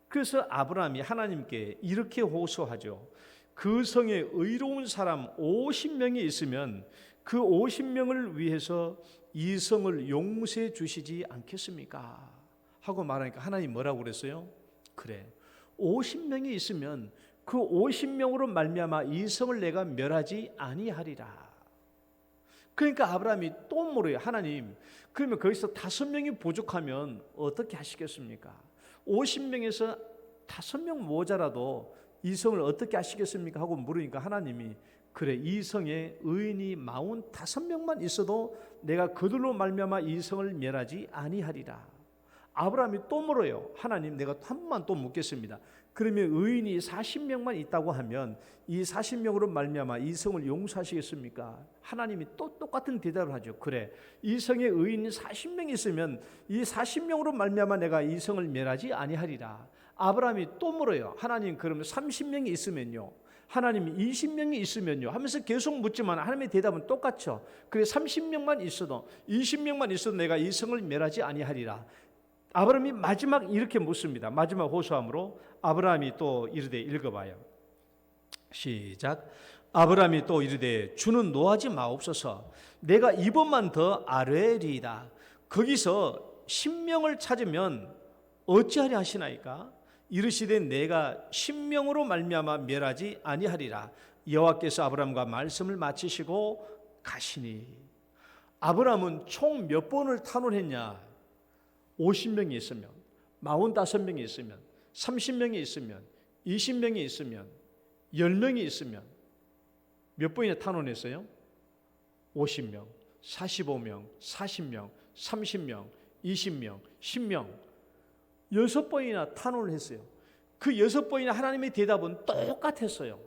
그래서 아브라함이 하나님께 이렇게 호소하죠. 그 성에 의로운 사람 50명이 있으면 그 50명을 위해서 이 성을 용서해 주시지 않겠습니까? 하고 말하니까 하나님 뭐라고 그랬어요? 그래, 50명이 있으면 그 50명으로 말미암아 이 성을 내가 멸하지 아니하리라. 그러니까 아브라함이 또 물어요. 하나님, 그러면 거기서 5명이 부족하면 어떻게 하시겠습니까? 50명에서 5명 모자라도 이 성을 어떻게 하시겠습니까? 하고 물으니까 하나님이 그래, 이 성에 의인이 45명만 있어도 내가 그들로 말미암아 이 성을 멸하지 아니하리라. 아브라함이 또 물어요. 하나님, 내가 한 번만 또 묻겠습니다. 그러면 의인이 40명만 있다고 하면 이 40명으로 말미암아 이 성을 용서하시겠습니까? 하나님이 또 똑같은 대답을 하죠. 그래, 이 성에 의인이 40명 있으면 이 40명으로 말미암아 내가 이 성을 멸하지 아니하리라. 아브라함이 또 물어요. 하나님, 그러면 30명이 있으면요? 하나님 20명이 있으면요? 하면서 계속 묻지만 하나님의 대답은 똑같죠. 그래, 30명만 있어도 20명만 있어도 내가 이 성을 멸하지 아니하리라. 아브라함이 마지막 이렇게 묻습니다. 마지막 호소함으로 아브라함이 또 이르되, 읽어봐요. 시작. 아브라함이 또 이르되 주는 노하지 마옵소서. 내가 이번만 더 아뢰리이다. 거기서 10명을 찾으면 어찌하려 하시나이까? 이르시되 내가 10명으로 말미암아 멸하지 아니하리라. 여호와께서 아브라함과 말씀을 마치시고 가시니. 아브라함은 총 몇 번을 탄원했냐? 50명이 있으면, 45명이 있으면, 30명이 있으면, 20명이 있으면, 10명이 있으면 몇 번이나 탄원했어요? 50명, 45명, 40명, 30명, 20명, 10명 6번이나 탄원을 했어요. 그 6번이나 하나님의 대답은 똑같았어요.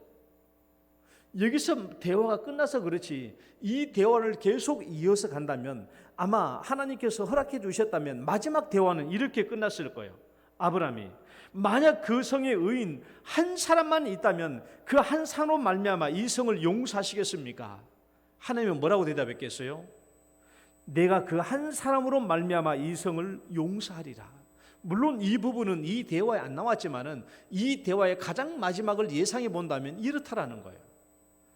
여기서 대화가 끝나서 그렇지 이 대화를 계속 이어서 간다면 아마 하나님께서 허락해 주셨다면 마지막 대화는 이렇게 끝났을 거예요. 아브라함이 만약 그 성의 의인 한 사람만 있다면 그 한 사람으로 말미암아 이 성을 용서하시겠습니까? 하나님은 뭐라고 대답했겠어요? 내가 그 한 사람으로 말미암아 이 성을 용서하리라. 물론 이 부분은 이 대화에 안 나왔지만은 이 대화의 가장 마지막을 예상해 본다면 이렇다라는 거예요.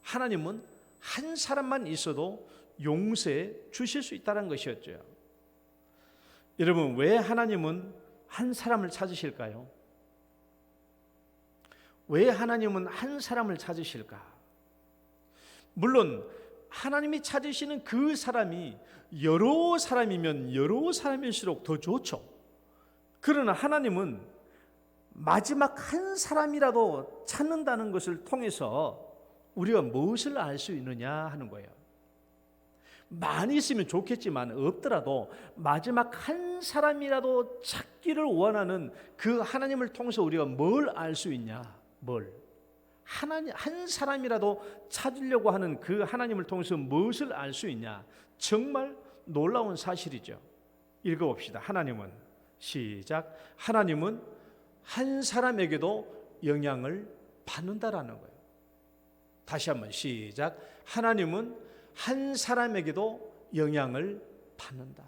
하나님은 한 사람만 있어도 용서해 주실 수 있다는 것이었죠. 여러분, 왜 하나님은 한 사람을 찾으실까요? 왜 하나님은 한 사람을 찾으실까? 물론 하나님이 찾으시는 그 사람이 여러 사람이면 여러 사람일수록 더 좋죠. 그러나 하나님은 마지막 한 사람이라도 찾는다는 것을 통해서 우리가 무엇을 알 수 있느냐 하는 거예요. 많이 있으면 좋겠지만 없더라도 마지막 한 사람이라도 찾기를 원하는 그 하나님을 통해서 우리가 뭘 알 수 있냐? 뭘? 하나님 한 사람이라도 찾으려고 하는 그 하나님을 통해서 무엇을 알 수 있냐? 정말 놀라운 사실이죠. 읽어봅시다. 하나님은 시작. 하나님은 한 사람에게도 영향을 받는다라는 거예요. 다시 한번 시작. 하나님은 한 사람에게도 영향을 받는다.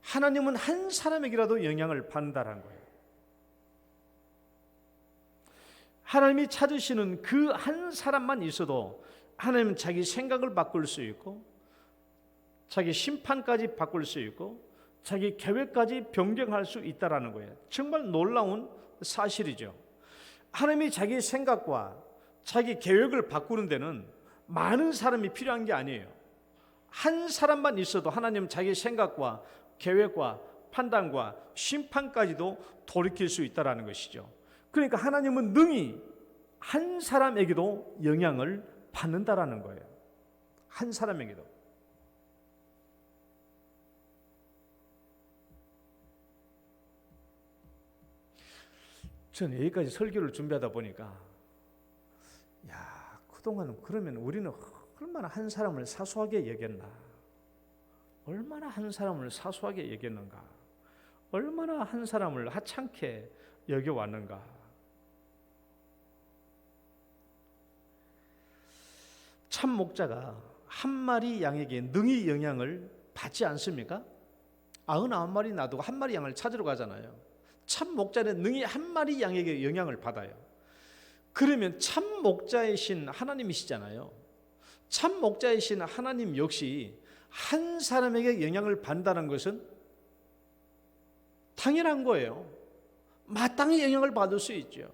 하나님은 한 사람에게라도 영향을 받는다라는 거예요. 하나님이 찾으시는 그 한 사람만 있어도 하나님은 자기 생각을 바꿀 수 있고 자기 심판까지 바꿀 수 있고 자기 계획까지 변경할 수 있다라는 거예요. 정말 놀라운 사실이죠. 하나님이 자기 생각과 자기 계획을 바꾸는 데는 많은 사람이 필요한 게 아니에요. 한 사람만 있어도 하나님은 자기 생각과 계획과 판단과 심판까지도 돌이킬 수 있다라는 것이죠. 그러니까 하나님은 능히 한 사람에게도 영향을 받는다라는 거예요. 한 사람에게도. 저는 여기까지 설교를 준비하다 보니까 그동안 그러면 우리는 얼마나 한 사람을 사소하게 여겼나, 얼마나 한 사람을 사소하게 여겼는가, 얼마나 한 사람을 하찮게 여겨왔는가. 참 목자가 한 마리 양에게 능히 영향을 받지 않습니까? 99마리 놔두고 한 마리 양을 찾으러 가잖아요. 참 목자는 능히 한 마리 양에게 영향을 받아요. 그러면 참 목자이신 하나님이시잖아요. 참 목자이신 하나님 역시 한 사람에게 영향을 받는다는 것은 당연한 거예요. 마땅히 영향을 받을 수 있죠.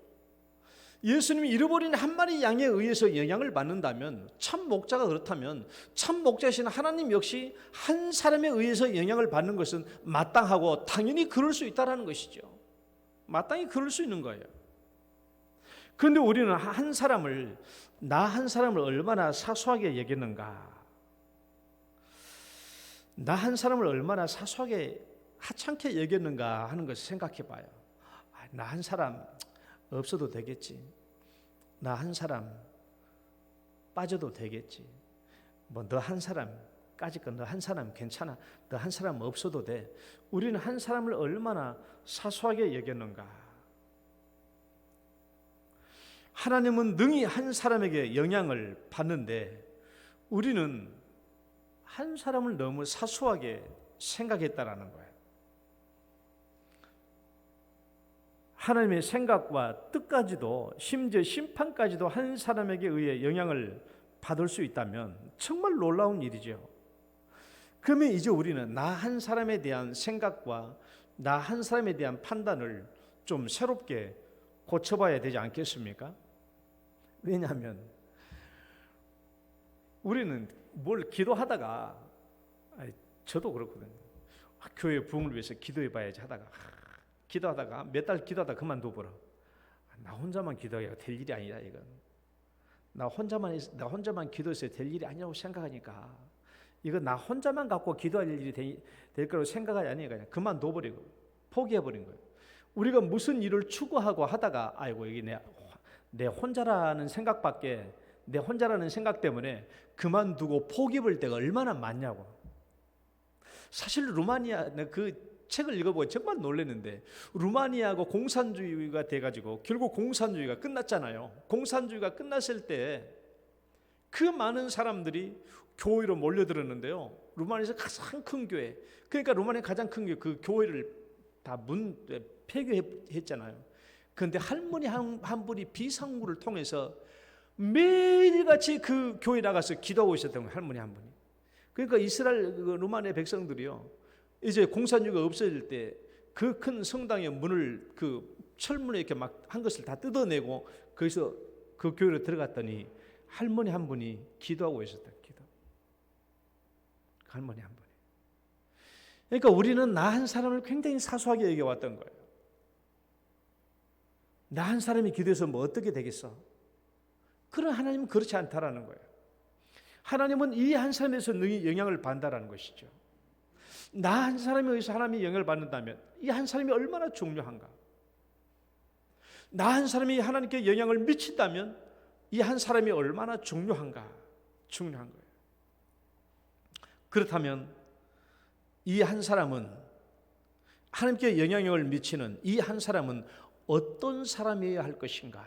예수님이 잃어버린 한 마리 양에 의해서 영향을 받는다면, 참 목자가 그렇다면 참 목자이신 하나님 역시 한 사람에 의해서 영향을 받는 것은 마땅하고 당연히 그럴 수 있다는 것이죠. 마땅히 그럴 수 있는 거예요. 그런데 우리는 나 한 사람을 얼마나 사소하게 여겼는가, 나 한 사람을 얼마나 사소하게 하찮게 여겼는가 하는 것을 생각해 봐요. 나 한 사람 없어도 되겠지, 나 한 사람 빠져도 되겠지, 뭐 너 한 사람까지 건 너 한 사람 괜찮아, 너 한 사람 없어도 돼. 우리는 한 사람을 얼마나 사소하게 여겼는가. 하나님은 능히 한 사람에게 영향을 받는데 우리는 한 사람을 너무 사소하게 생각했다라는 거예요. 하나님의 생각과 뜻까지도 심지어 심판까지도 한 사람에게 의해 영향을 받을 수 있다면 정말 놀라운 일이죠. 그러면 이제 우리는 나 한 사람에 대한 생각과 나 한 사람에 대한 판단을 좀 새롭게 고쳐봐야 되지 않겠습니까? 왜냐하면 우리는 뭘 기도하다가, 저도 그렇거든요. 교회 부흥을 위해서 기도해 봐야지 하다가 기도하다가 몇 달 기도하다 그만둬버려. 나 혼자만 기도해야 될 일이 아니다. 이건 나 혼자만 기도해서 될 일이 아니라고 생각하니까, 이거 나 혼자만 갖고 기도할 일이 될 거라고 생각이 아니니까 그냥 그만둬버리고 포기해버린 거예요. 우리가 무슨 일을 추구하고 하다가 아이고 여기 내 혼자라는 생각 때문에 그만두고 포기할 때가 얼마나 많냐고. 사실 루마니아 그 책을 읽어보고 정말 놀랐는데, 루마니아하고 공산주의가 돼가지고 결국 공산주의가 끝났잖아요. 공산주의가 끝났을 때 그 많은 사람들이 교회로 몰려들었는데요. 루마니아에서 가장 큰 교회, 그러니까 루마니아 가장 큰 교회, 그 교회를 다 폐교했잖아요. 그런데 할머니 한 분이 비상구를 통해서 매일같이 그 교회 나가서 기도하고 있었던 거예요. 할머니 한 분이. 그러니까 이스라엘 루마니아 백성들이요, 이제 공산주의가 없어질 때 그 큰 성당의 문을 그 철문에 이렇게 막 한 것을 다 뜯어내고 거기서 그 교회로 들어갔더니 할머니 한 분이 기도하고 있었다. 할머니 한 분이. 그러니까 우리는 나 한 사람을 굉장히 사소하게 여겨왔던 거예요. 나 한 사람이 기도해서 뭐 어떻게 되겠어? 그런 하나님은 그렇지 않다라는 거예요. 하나님은 이 한 사람에서 능히 영향을 받는다라는 것이죠. 나 한 사람에 의해서 하나님이 영향을 받는다면 이 한 사람이 얼마나 중요한가? 나 한 사람이 하나님께 영향을 미친다면 이 한 사람이 얼마나 중요한 거예요. 그렇다면 이 한 사람은, 하나님께 영향력을 미치는 이 한 사람은 어떤 사람이어야 할 것인가?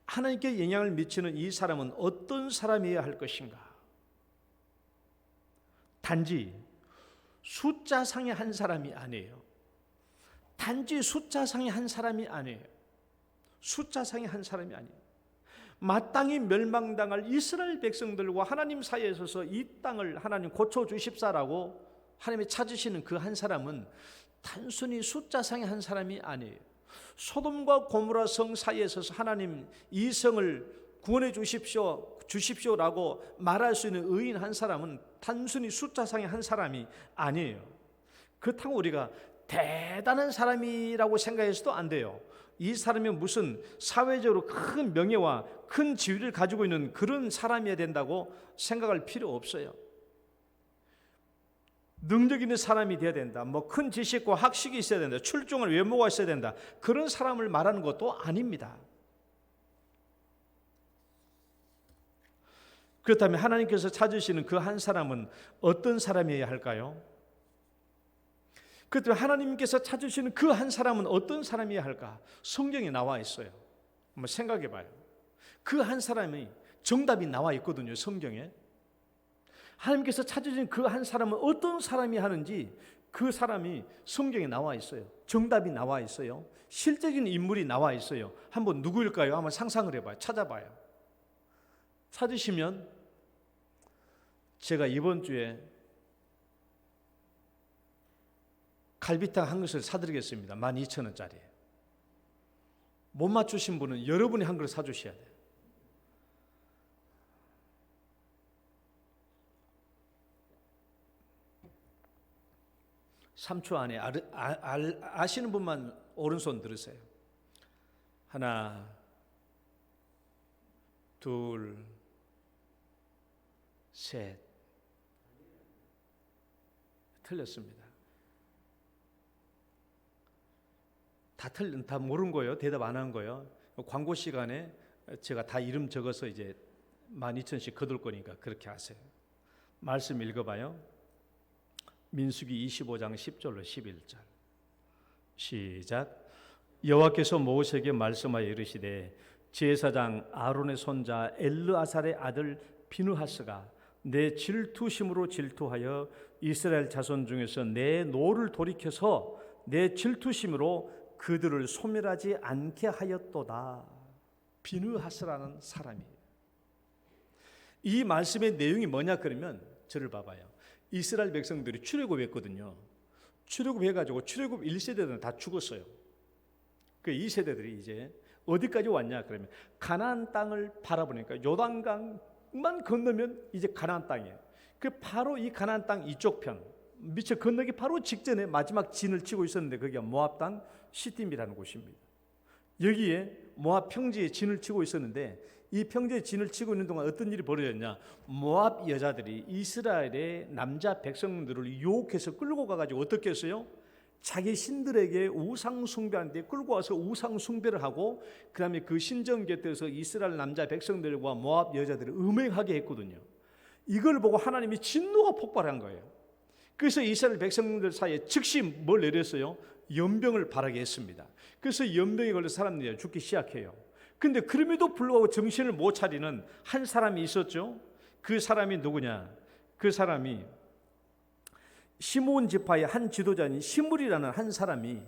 하나님께 영향을 미치는 이 사람은 어떤 사람이어야 할 것인가? 단지 숫자상의 한 사람이 아니에요. 단지 숫자상의 한 사람이 아니에요. 숫자상의 한 사람이 아니에요. 마땅히 멸망당할 이스라엘 백성들과 하나님 사이에 서서 이 땅을 하나님 고쳐주십사라고 하나님이 찾으시는 그 한 사람은 단순히 숫자상의 한 사람이 아니에요. 소돔과 고모라 성 사이에 서서 하나님 이 성을 구원해 주십시오라고 말할 수 있는 의인 한 사람은 단순히 숫자상의 한 사람이 아니에요. 그렇다고 우리가 대단한 사람이라고 생각해서도 안 돼요. 이 사람이 무슨 사회적으로 큰 명예와 큰 지위를 가지고 있는 그런 사람이어야 된다고 생각할 필요 없어요. 능력 있는 사람이 되어야 된다. 뭐 큰 지식과 학식이 있어야 된다. 출중한 외모가 있어야 된다. 그런 사람을 말하는 것도 아닙니다. 그렇다면 하나님께서 찾으시는 그 한 사람은 어떤 사람이어야 할까요? 그렇다면 하나님께서 찾으시는 그 한 사람은 어떤 사람이어야 할까? 성경에 나와 있어요. 한번 생각해 봐요. 그 한 사람이 정답이 나와 있거든요, 성경에. 하나님께서 찾으신 그 한 사람은 어떤 사람이 하는지 그 사람이 성경에 나와 있어요. 정답이 나와 있어요. 실제적인 인물이 나와 있어요. 한번 누구일까요? 한번 상상을 해봐요. 찾아봐요. 찾으시면 제가 이번 주에 갈비탕 한 그릇을 사드리겠습니다. 12,000원짜리. 못 맞추신 분은 여러분이 한 그릇 사주셔야 돼요. (3초) 안에 아시는 분만 오른손 들으세요. 하나, 둘, 셋. 틀렸습니다. 다 모르는 거예요. 대답 안 한 거예요. 광고 시간에 제가 다 이름 적어서 이제 12,000원씩 거둘 거니까 그렇게 하세요. 말씀 읽어봐요. 민수기 25장 10절로 11절. 시작. 여호와께서 모세에게 말씀하여 이르시되 제사장 아론의 손자 엘르아살의 아들 비느하스가 내 질투심으로 질투하여 이스라엘 자손 중에서 내 노를 돌이켜서 내 질투심으로 그들을 소멸하지 않게 하였도다. 비느하스라는 사람이에요. 이 말씀의 내용이 뭐냐 그러면 저를 봐봐요. 이스라엘 백성들이 출애굽했거든요. 출애굽해가지고 출애굽 1세대들은 다 죽었어요. 그 2세대들이 이제 어디까지 왔냐 그러면 가나안 땅을 바라보니까 요단강만 건너면 이제 가나안 땅이에요. 그 바로 이 가나안 땅 이쪽 편 미처 건너기 바로 직전에 마지막 진을 치고 있었는데 거기가 모압 땅 시딤이라는 곳입니다. 여기에 모압 평지에 진을 치고 있었는데 이 평지에 진을 치고 있는 동안 어떤 일이 벌어졌냐? 모압 여자들이 이스라엘의 남자 백성들을 유혹해서 끌고 가가지고 어떻게 했어요? 자기 신들에게 우상 숭배하는데 끌고 와서 우상 숭배를 하고 그 다음에 그 신전 곁에서 이스라엘 남자 백성들과 모압 여자들을 음행하게 했거든요. 이걸 보고 하나님이 진노가 폭발한 거예요. 그래서 이스라엘 백성들 사이에 즉시 뭘 내렸어요? 연병을 바라게 했습니다. 그래서 연병에 걸려 사람들이 죽기 시작해요. 근데 그럼에도 불구하고 정신을 못 차리는 한 사람이 있었죠. 그 사람이 누구냐? 그 사람이 시므온 지파의 한 지도자인 시므리라는 한 사람이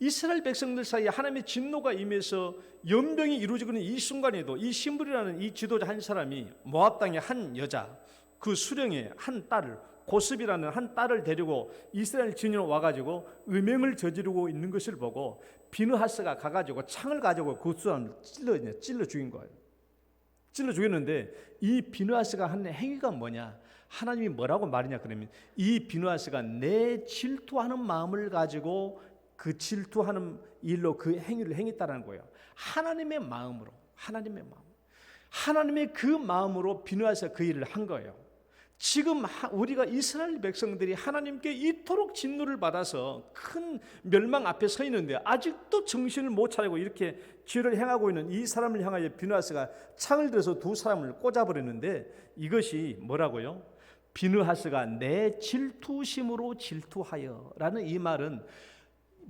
이스라엘 백성들 사이에 하나님의 진노가 임해서 연병이 이루어지고 있는 이 순간에도 이 시므리라는 이 지도자 한 사람이 모압 땅의 한 여자 그 수령의 한 딸을 고습이라는 한 딸을 데리고 이스라엘 진영으로 와가지고 음행을 저지르고 있는 것을 보고 비느하스가 가가지고 창을 가지고 그 사람을 찔러 죽인 거예요. 찔러 죽였는데 이 비느하스가 한 행위가 뭐냐? 하나님이 뭐라고 말이냐 그러면 이 비느하스가 내 질투하는 마음을 가지고 그 질투하는 일로 그 행위를 행했다는 거예요. 하나님의 마음으로 하나님의 그 마음으로 비느하스가 그 일을 한 거예요. 지금 우리가 이스라엘 백성들이 하나님께 이토록 진노를 받아서 큰 멸망 앞에 서 있는데 아직도 정신을 못 차리고 이렇게 죄를 행하고 있는 이 사람을 향하여 비느하스가 창을 들어서 두 사람을 꽂아버렸는데 이것이 뭐라고요? 비느하스가 내 질투심으로 질투하여 라는 이 말은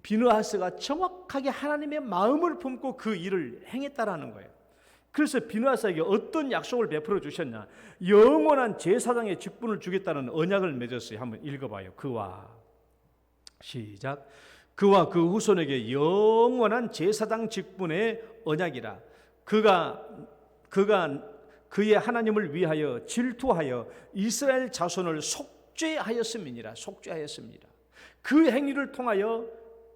비느하스가 정확하게 하나님의 마음을 품고 그 일을 행했다라는 거예요. 그래서 비느하스에게 어떤 약속을 베풀어 주셨냐? 영원한 제사장의 직분을 주겠다는 언약을 맺었어요. 한번 읽어봐요. 그와 시작. 그와 그 후손에게 영원한 제사장 직분의 언약이라. 그가 그의 하나님을 위하여 질투하여 이스라엘 자손을 속죄하였음이니라. 속죄하였습니다. 그 행위를 통하여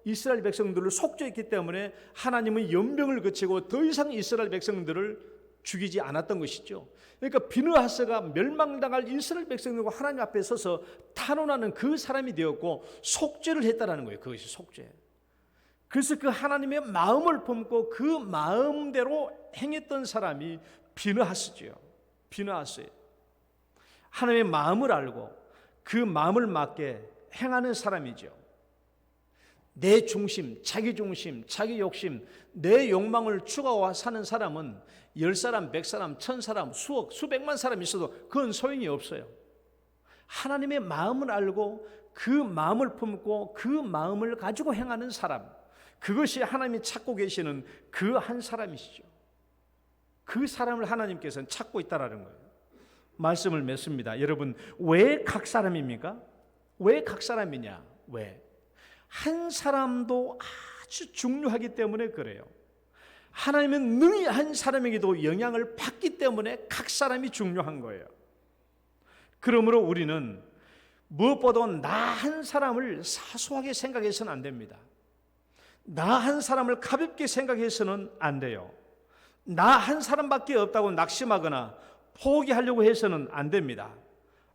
이스라엘 백성들을 속죄했기 때문에 하나님은 연병을 그치고 더 이상 이스라엘 백성들을 죽이지 않았던 것이죠. 그러니까 비느하스가 멸망당할 이스라엘 백성들과 하나님 앞에 서서 탄원하는 그 사람이 되었고 속죄를 했다라는 거예요. 그것이 속죄. 그래서 그 하나님의 마음을 품고 그 마음대로 행했던 사람이 비느하스지요. 비느하스예요. 하나님의 마음을 알고 그 마음을 맞게 행하는 사람이죠. 내 중심, 자기 중심, 자기 욕심, 내 욕망을 추구하고 사는 사람은 10사람, 100사람, 1000사람, 수억, 수백만 사람 있어도 그건 소용이 없어요. 하나님의 마음을 알고 그 마음을 품고 그 마음을 가지고 행하는 사람, 그것이 하나님이 찾고 계시는 그 한 사람이시죠. 그 사람을 하나님께서는 찾고 있다라는 거예요. 말씀을 맺습니다. 여러분, 왜 각 사람입니까? 왜 각 사람이냐? 왜? 한 사람도 아주 중요하기 때문에 그래요. 하나님은 능히 한 사람에게도 영향을 받기 때문에 각 사람이 중요한 거예요. 그러므로 우리는 무엇보다 나 한 사람을 사소하게 생각해서는 안 됩니다. 나 한 사람을 가볍게 생각해서는 안 돼요. 나 한 사람밖에 없다고 낙심하거나 포기하려고 해서는 안 됩니다.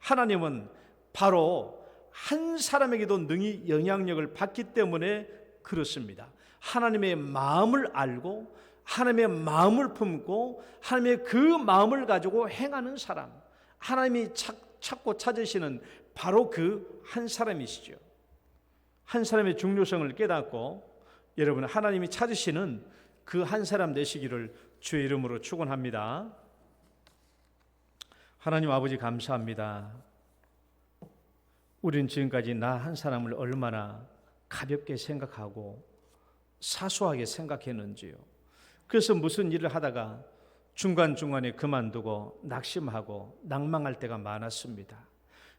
하나님은 바로 한 사람에게도 능히 영향력을 받기 때문에 그렇습니다. 하나님의 마음을 알고 하나님의 마음을 품고 하나님의 그 마음을 가지고 행하는 사람, 하나님이 찾고 찾으시는 바로 그 한 사람이시죠. 한 사람의 중요성을 깨닫고 여러분 하나님이 찾으시는 그 한 사람 되시기를 주의 이름으로 축원합니다. 하나님 아버지 감사합니다. 우리는 지금까지 나 한 사람을 얼마나 가볍게 생각하고 사소하게 생각했는지요. 그래서 무슨 일을 하다가 중간중간에 그만두고 낙심하고 낭망할 때가 많았습니다.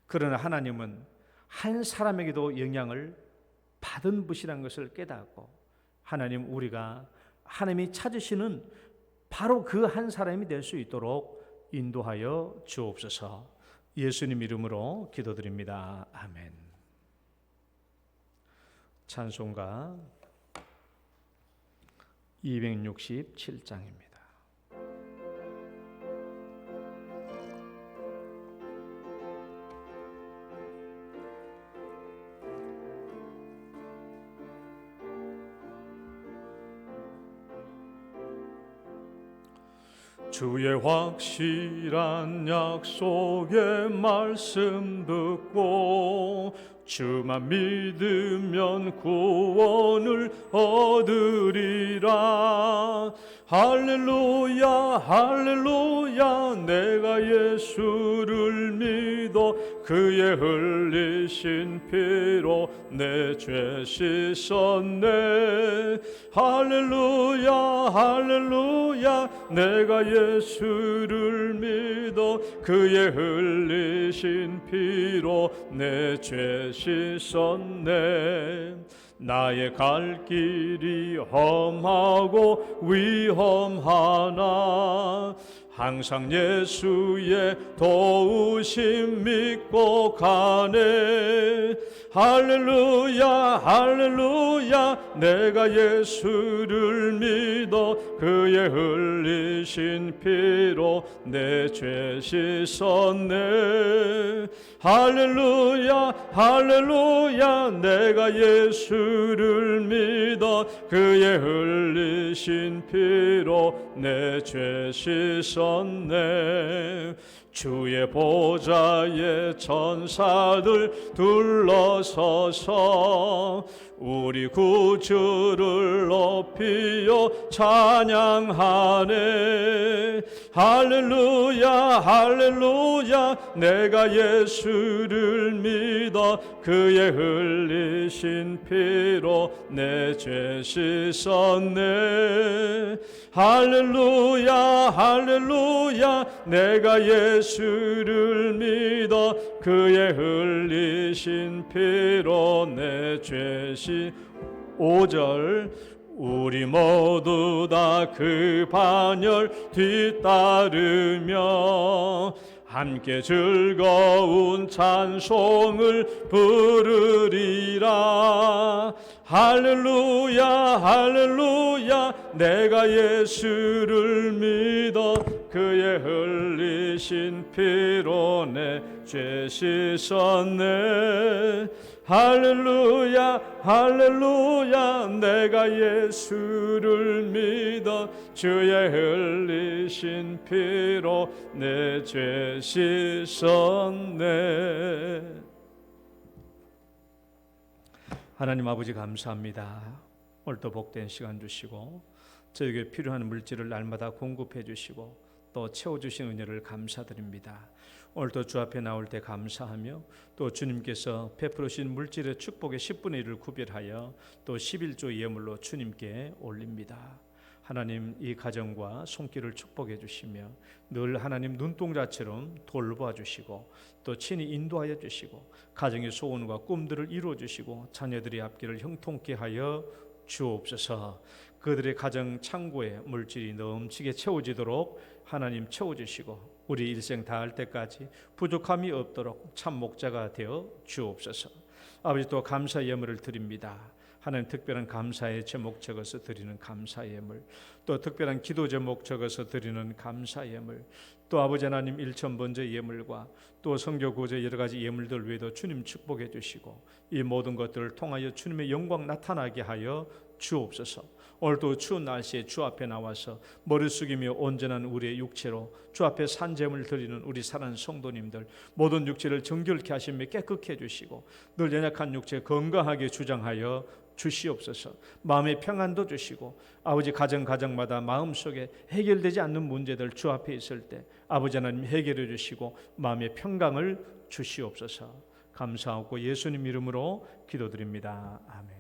그러나 하나님은 한 사람에게도 영향을 받은 분이라는 것을 깨닫고 하나님 우리가 하나님이 찾으시는 바로 그 한 사람이 될 수 있도록 인도하여 주옵소서. 예수님 이름으로 기도드립니다. 아멘. 찬송가 267장입니다. 주의 확실한 약속의 말씀 듣고 주만 믿으면 구원을 얻으리라. 할렐루야 할렐루야 내가 예수를 믿어 그의 흘리신 피로 내 죄 씻었네. 할렐루야 할렐루야 내가 예수를 믿어 그의 흘리신 피로 내 죄 씻었네. 나의 갈 길이 험하고 위험하나 항상 예수의 도우심 믿고 가네. 할렐루야 할렐루야 내가 예수를 믿어 그의 흘리신 피로 내 죄 씻었네. 할렐루야 할렐루야 내가 예수를 믿어 그의 흘리신 피로 내 죄 씻었네. 주의 보좌에 천사들 둘러서서 우리 구주를 높이어 찬양하네. 할렐루야 할렐루야 내가 예수를 믿어 그의 흘리신 피로 내 죄 씻었네. 할렐루야 할렐루야 내가 예수를 믿어 그의 흘리신 피로 내 죄 씻었네. 5절 우리 모두 다 그 반열 뒤따르며 함께 즐거운 찬송을 부르리라. 할렐루야 할렐루야 내가 예수를 믿어 그의 흘리신 피로 내 죄 씻었네. 할렐루야 할렐루야 내가 예수를 믿어 주의 흘리신 피로 내 죄 씻었네. 하나님 아버지 감사합니다. 오늘도 복된 시간 주시고 저에게 필요한 물질을 날마다 공급해 주시고 또 채워주신 은혜를 감사드립니다. 오늘도 주 앞에 나올 때 감사하며 또 주님께서 베풀으신 물질의 축복의 10분의 1을 구별하여 또 11조 예물로 주님께 올립니다. 하나님 이 가정과 손길을 축복해 주시며 늘 하나님 눈동자처럼 돌봐 주시고 또 친히 인도하여 주시고 가정의 소원과 꿈들을 이루어 주시고 자녀들의 앞길을 형통케 하여 주옵소서. 그들의 가정 창고에 물질이 넘치게 채워지도록 하나님 채워주시고 우리 일생 다할 때까지 부족함이 없도록 참 목자가 되어 주옵소서. 아버지 또 감사 예물을 드립니다. 하나님 특별한 감사의 제목 적어서 드리는 감사 예물, 또 특별한 기도 제목 적어서 드리는 감사 예물, 또 아버지 하나님 일천 번째 예물과 또 성교 구제 여러 가지 예물들 외에도 주님 축복해 주시고 이 모든 것들을 통하여 주님의 영광 나타나게 하여 주옵소서. 오늘도 추운 날씨에 주 앞에 나와서 머리 숙이며 온전한 우리의 육체로 주 앞에 산제물 드리는 우리 사랑하는 성도님들 모든 육체를 정결케 하시며 깨끗게 해주시고 늘 연약한 육체 건강하게 주장하여 주시옵소서. 마음의 평안도 주시고 아버지 가정마다 마음속에 해결되지 않는 문제들 주 앞에 있을 때 아버지 하나님 해결해 주시고 마음의 평강을 주시옵소서. 감사하고 예수님 이름으로 기도드립니다. 아멘.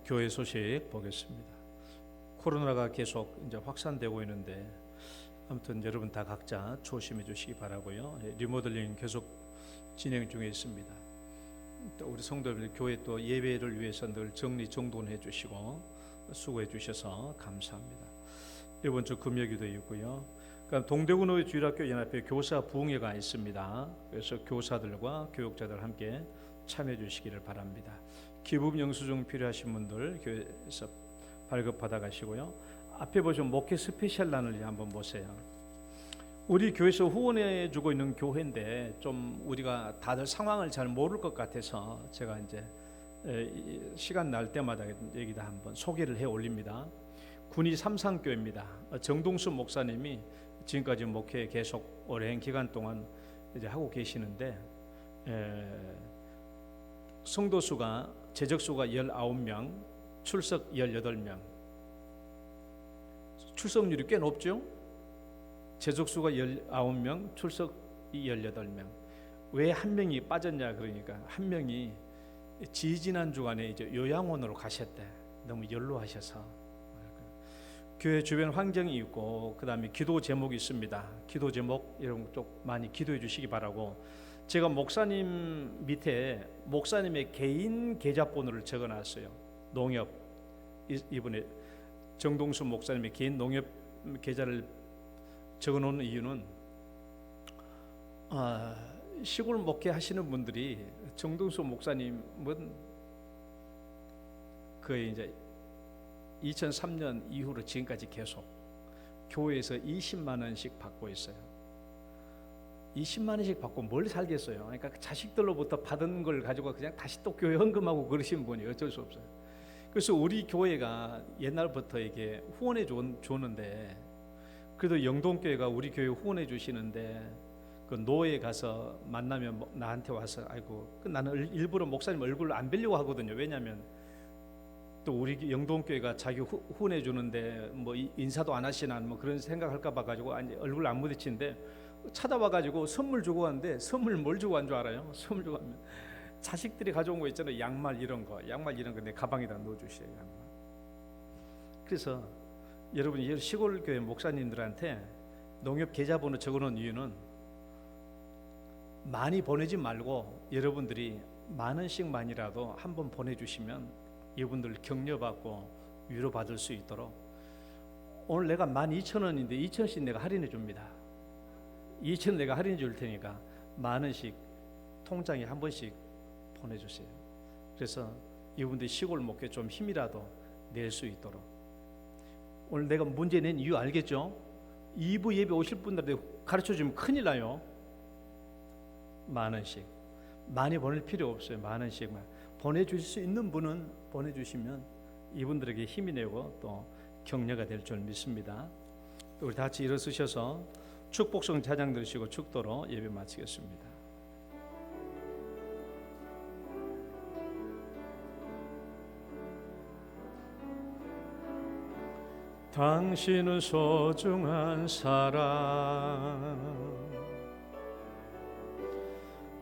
교회 소식 보겠습니다. 코로나가 계속 이제 확산되고 있는데 아무튼 여러분 다 각자 조심해 주시기 바라고요. 리모델링 계속 진행 중에 있습니다. 또 우리 성도들 교회 또 예배를 위해서 늘 정리 정돈해 주시고 수고해 주셔서 감사합니다. 이번 주 금요기도 있고요. 그러니까 동대구노회 주일학교 연합회 교사 부흥회가 있습니다. 그래서 교사들과 교육자들 함께 참여해 주시기를 바랍니다. 기부금 영수증 필요하신 분들 교회에서 발급 받아 가시고요. 앞에 보시면 목회 스페셜란을 한번 보세요. 우리 교회에서 후원해 주고 있는 교회인데 좀 우리가 다들 상황을 잘 모를 것 같아서 제가 이제 시간 날 때마다 여기다 한번 소개를 해 올립니다. 군위 삼상교회입니다. 정동수 목사님이 지금까지 목회 계속 오랜 기간 동안 이제 하고 계시는데 성도 수가 재적 수가 19명, 출석 18명. 출석률이 꽤 높죠? 재적 수가 19명, 출석이 18명. 왜 한 명이 빠졌냐 그러니까 한 명이 지지난 주간에 이제 요양원으로 가셨대. 너무 연로하셔서. 교회 주변 환경이 있고 그다음에 기도 제목이 있습니다. 기도 제목 이런 쪽 많이 기도해 주시기 바라고. 제가 목사님 밑에 목사님의 개인 계좌번호를 적어놨어요. 농협 이번에 정동수 목사님의 개인 농협 계좌를 적어놓은 이유는 시골 목회하시는 분들이 정동수 목사님은 거의 이제 2003년 이후로 지금까지 계속 교회에서 20만 원씩 받고 있어요. 20만 원씩 받고 뭘 살겠어요. 그러니까 자식들로부터 받은 걸 가지고 그냥 다시 또 교회 헌금하고 그러신 분이 어쩔 수 없어요. 그래서 우리 교회가 옛날부터 이게 후원해 줬는데 그래도 영동교회가 우리 교회 후원해 주시는데 그 노예 가서 만나면 나한테 와서 아이고 나는 일부러 목사님 얼굴을 안 뵈려고 하거든요. 왜냐하면 또 우리 영동교회가 자기 후원해 주는데 뭐 인사도 안 하시나 뭐 그런 생각할까 봐 가지고 얼굴 안 부딪히는데 찾아와가지고 선물 주고 왔는데 선물 뭘 주고 간 줄 알아요? 선물 주고 왔면 자식들이 가져온 거 있잖아요. 양말 이런 거 내 가방에다 넣어주세요. 양말. 그래서 여러분 시골 교회 목사님들한테 농협 계좌번호 적어놓은 이유는 많이 보내지 말고 여러분들이 만 원씩만이라도 한번 보내주시면 이분들 격려받고 위로받을 수 있도록 오늘 내가 12,000원인데 2,000원씩 내가 할인해 줍니다. 2,000원 내가 할인해 줄 테니까 만 원씩 통장에 한 번씩 보내주세요. 그래서 이분들 시골 목회 좀 힘이라도 낼 수 있도록. 오늘 내가 문제 낸 이유 알겠죠? 2부 예배 오실 분들한테 가르쳐주면 큰일 나요. 만 원씩 많이 보낼 필요 없어요. 만 원씩만 보내주실 수 있는 분은 보내주시면 이분들에게 힘이 되고 또 격려가 될 줄 믿습니다. 또 우리 다 같이 일어서셔서 축복성 찬양 들으시고 축도로 예배 마치겠습니다. 당신은 소중한 사람,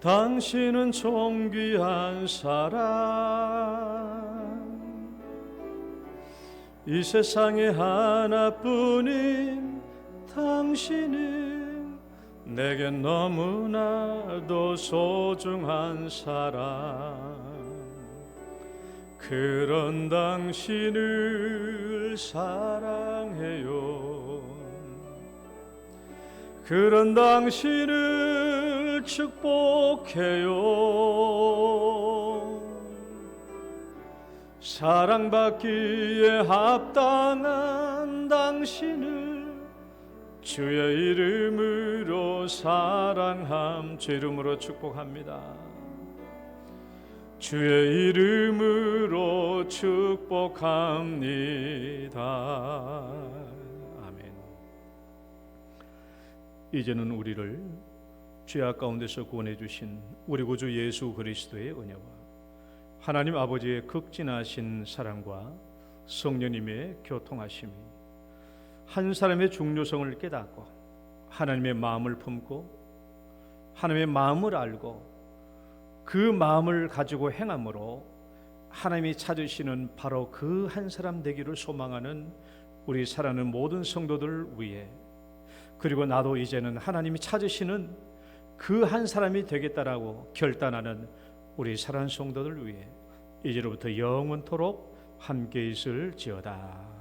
당신은 존귀한 사람, 이 세상에 하나뿐인 당신은 내게 너무나도 소중한 사람. 그런 당신을 사랑해요. 그런 당신을 축복해요. 사랑받기에 합당한 당신을 주의 이름으로 사랑함, 주 이름으로 축복합니다. 주의 이름으로 축복합니다. 아멘. 이제는 우리를 죄악 가운데서 구원해 주신 우리 구주 예수 그리스도의 은혜와 하나님 아버지의 극진하신 사랑과 성령님의 교통하심이 한 사람의 중요성을 깨닫고 하나님의 마음을 품고 하나님의 마음을 알고 그 마음을 가지고 행함으로 하나님이 찾으시는 바로 그 한 사람 되기를 소망하는 우리 사랑하는 모든 성도들 위해, 그리고 나도 이제는 하나님이 찾으시는 그 한 사람이 되겠다라고 결단하는 우리 사랑하는 성도들 위해 이제로부터 영원토록 함께 있을지어다.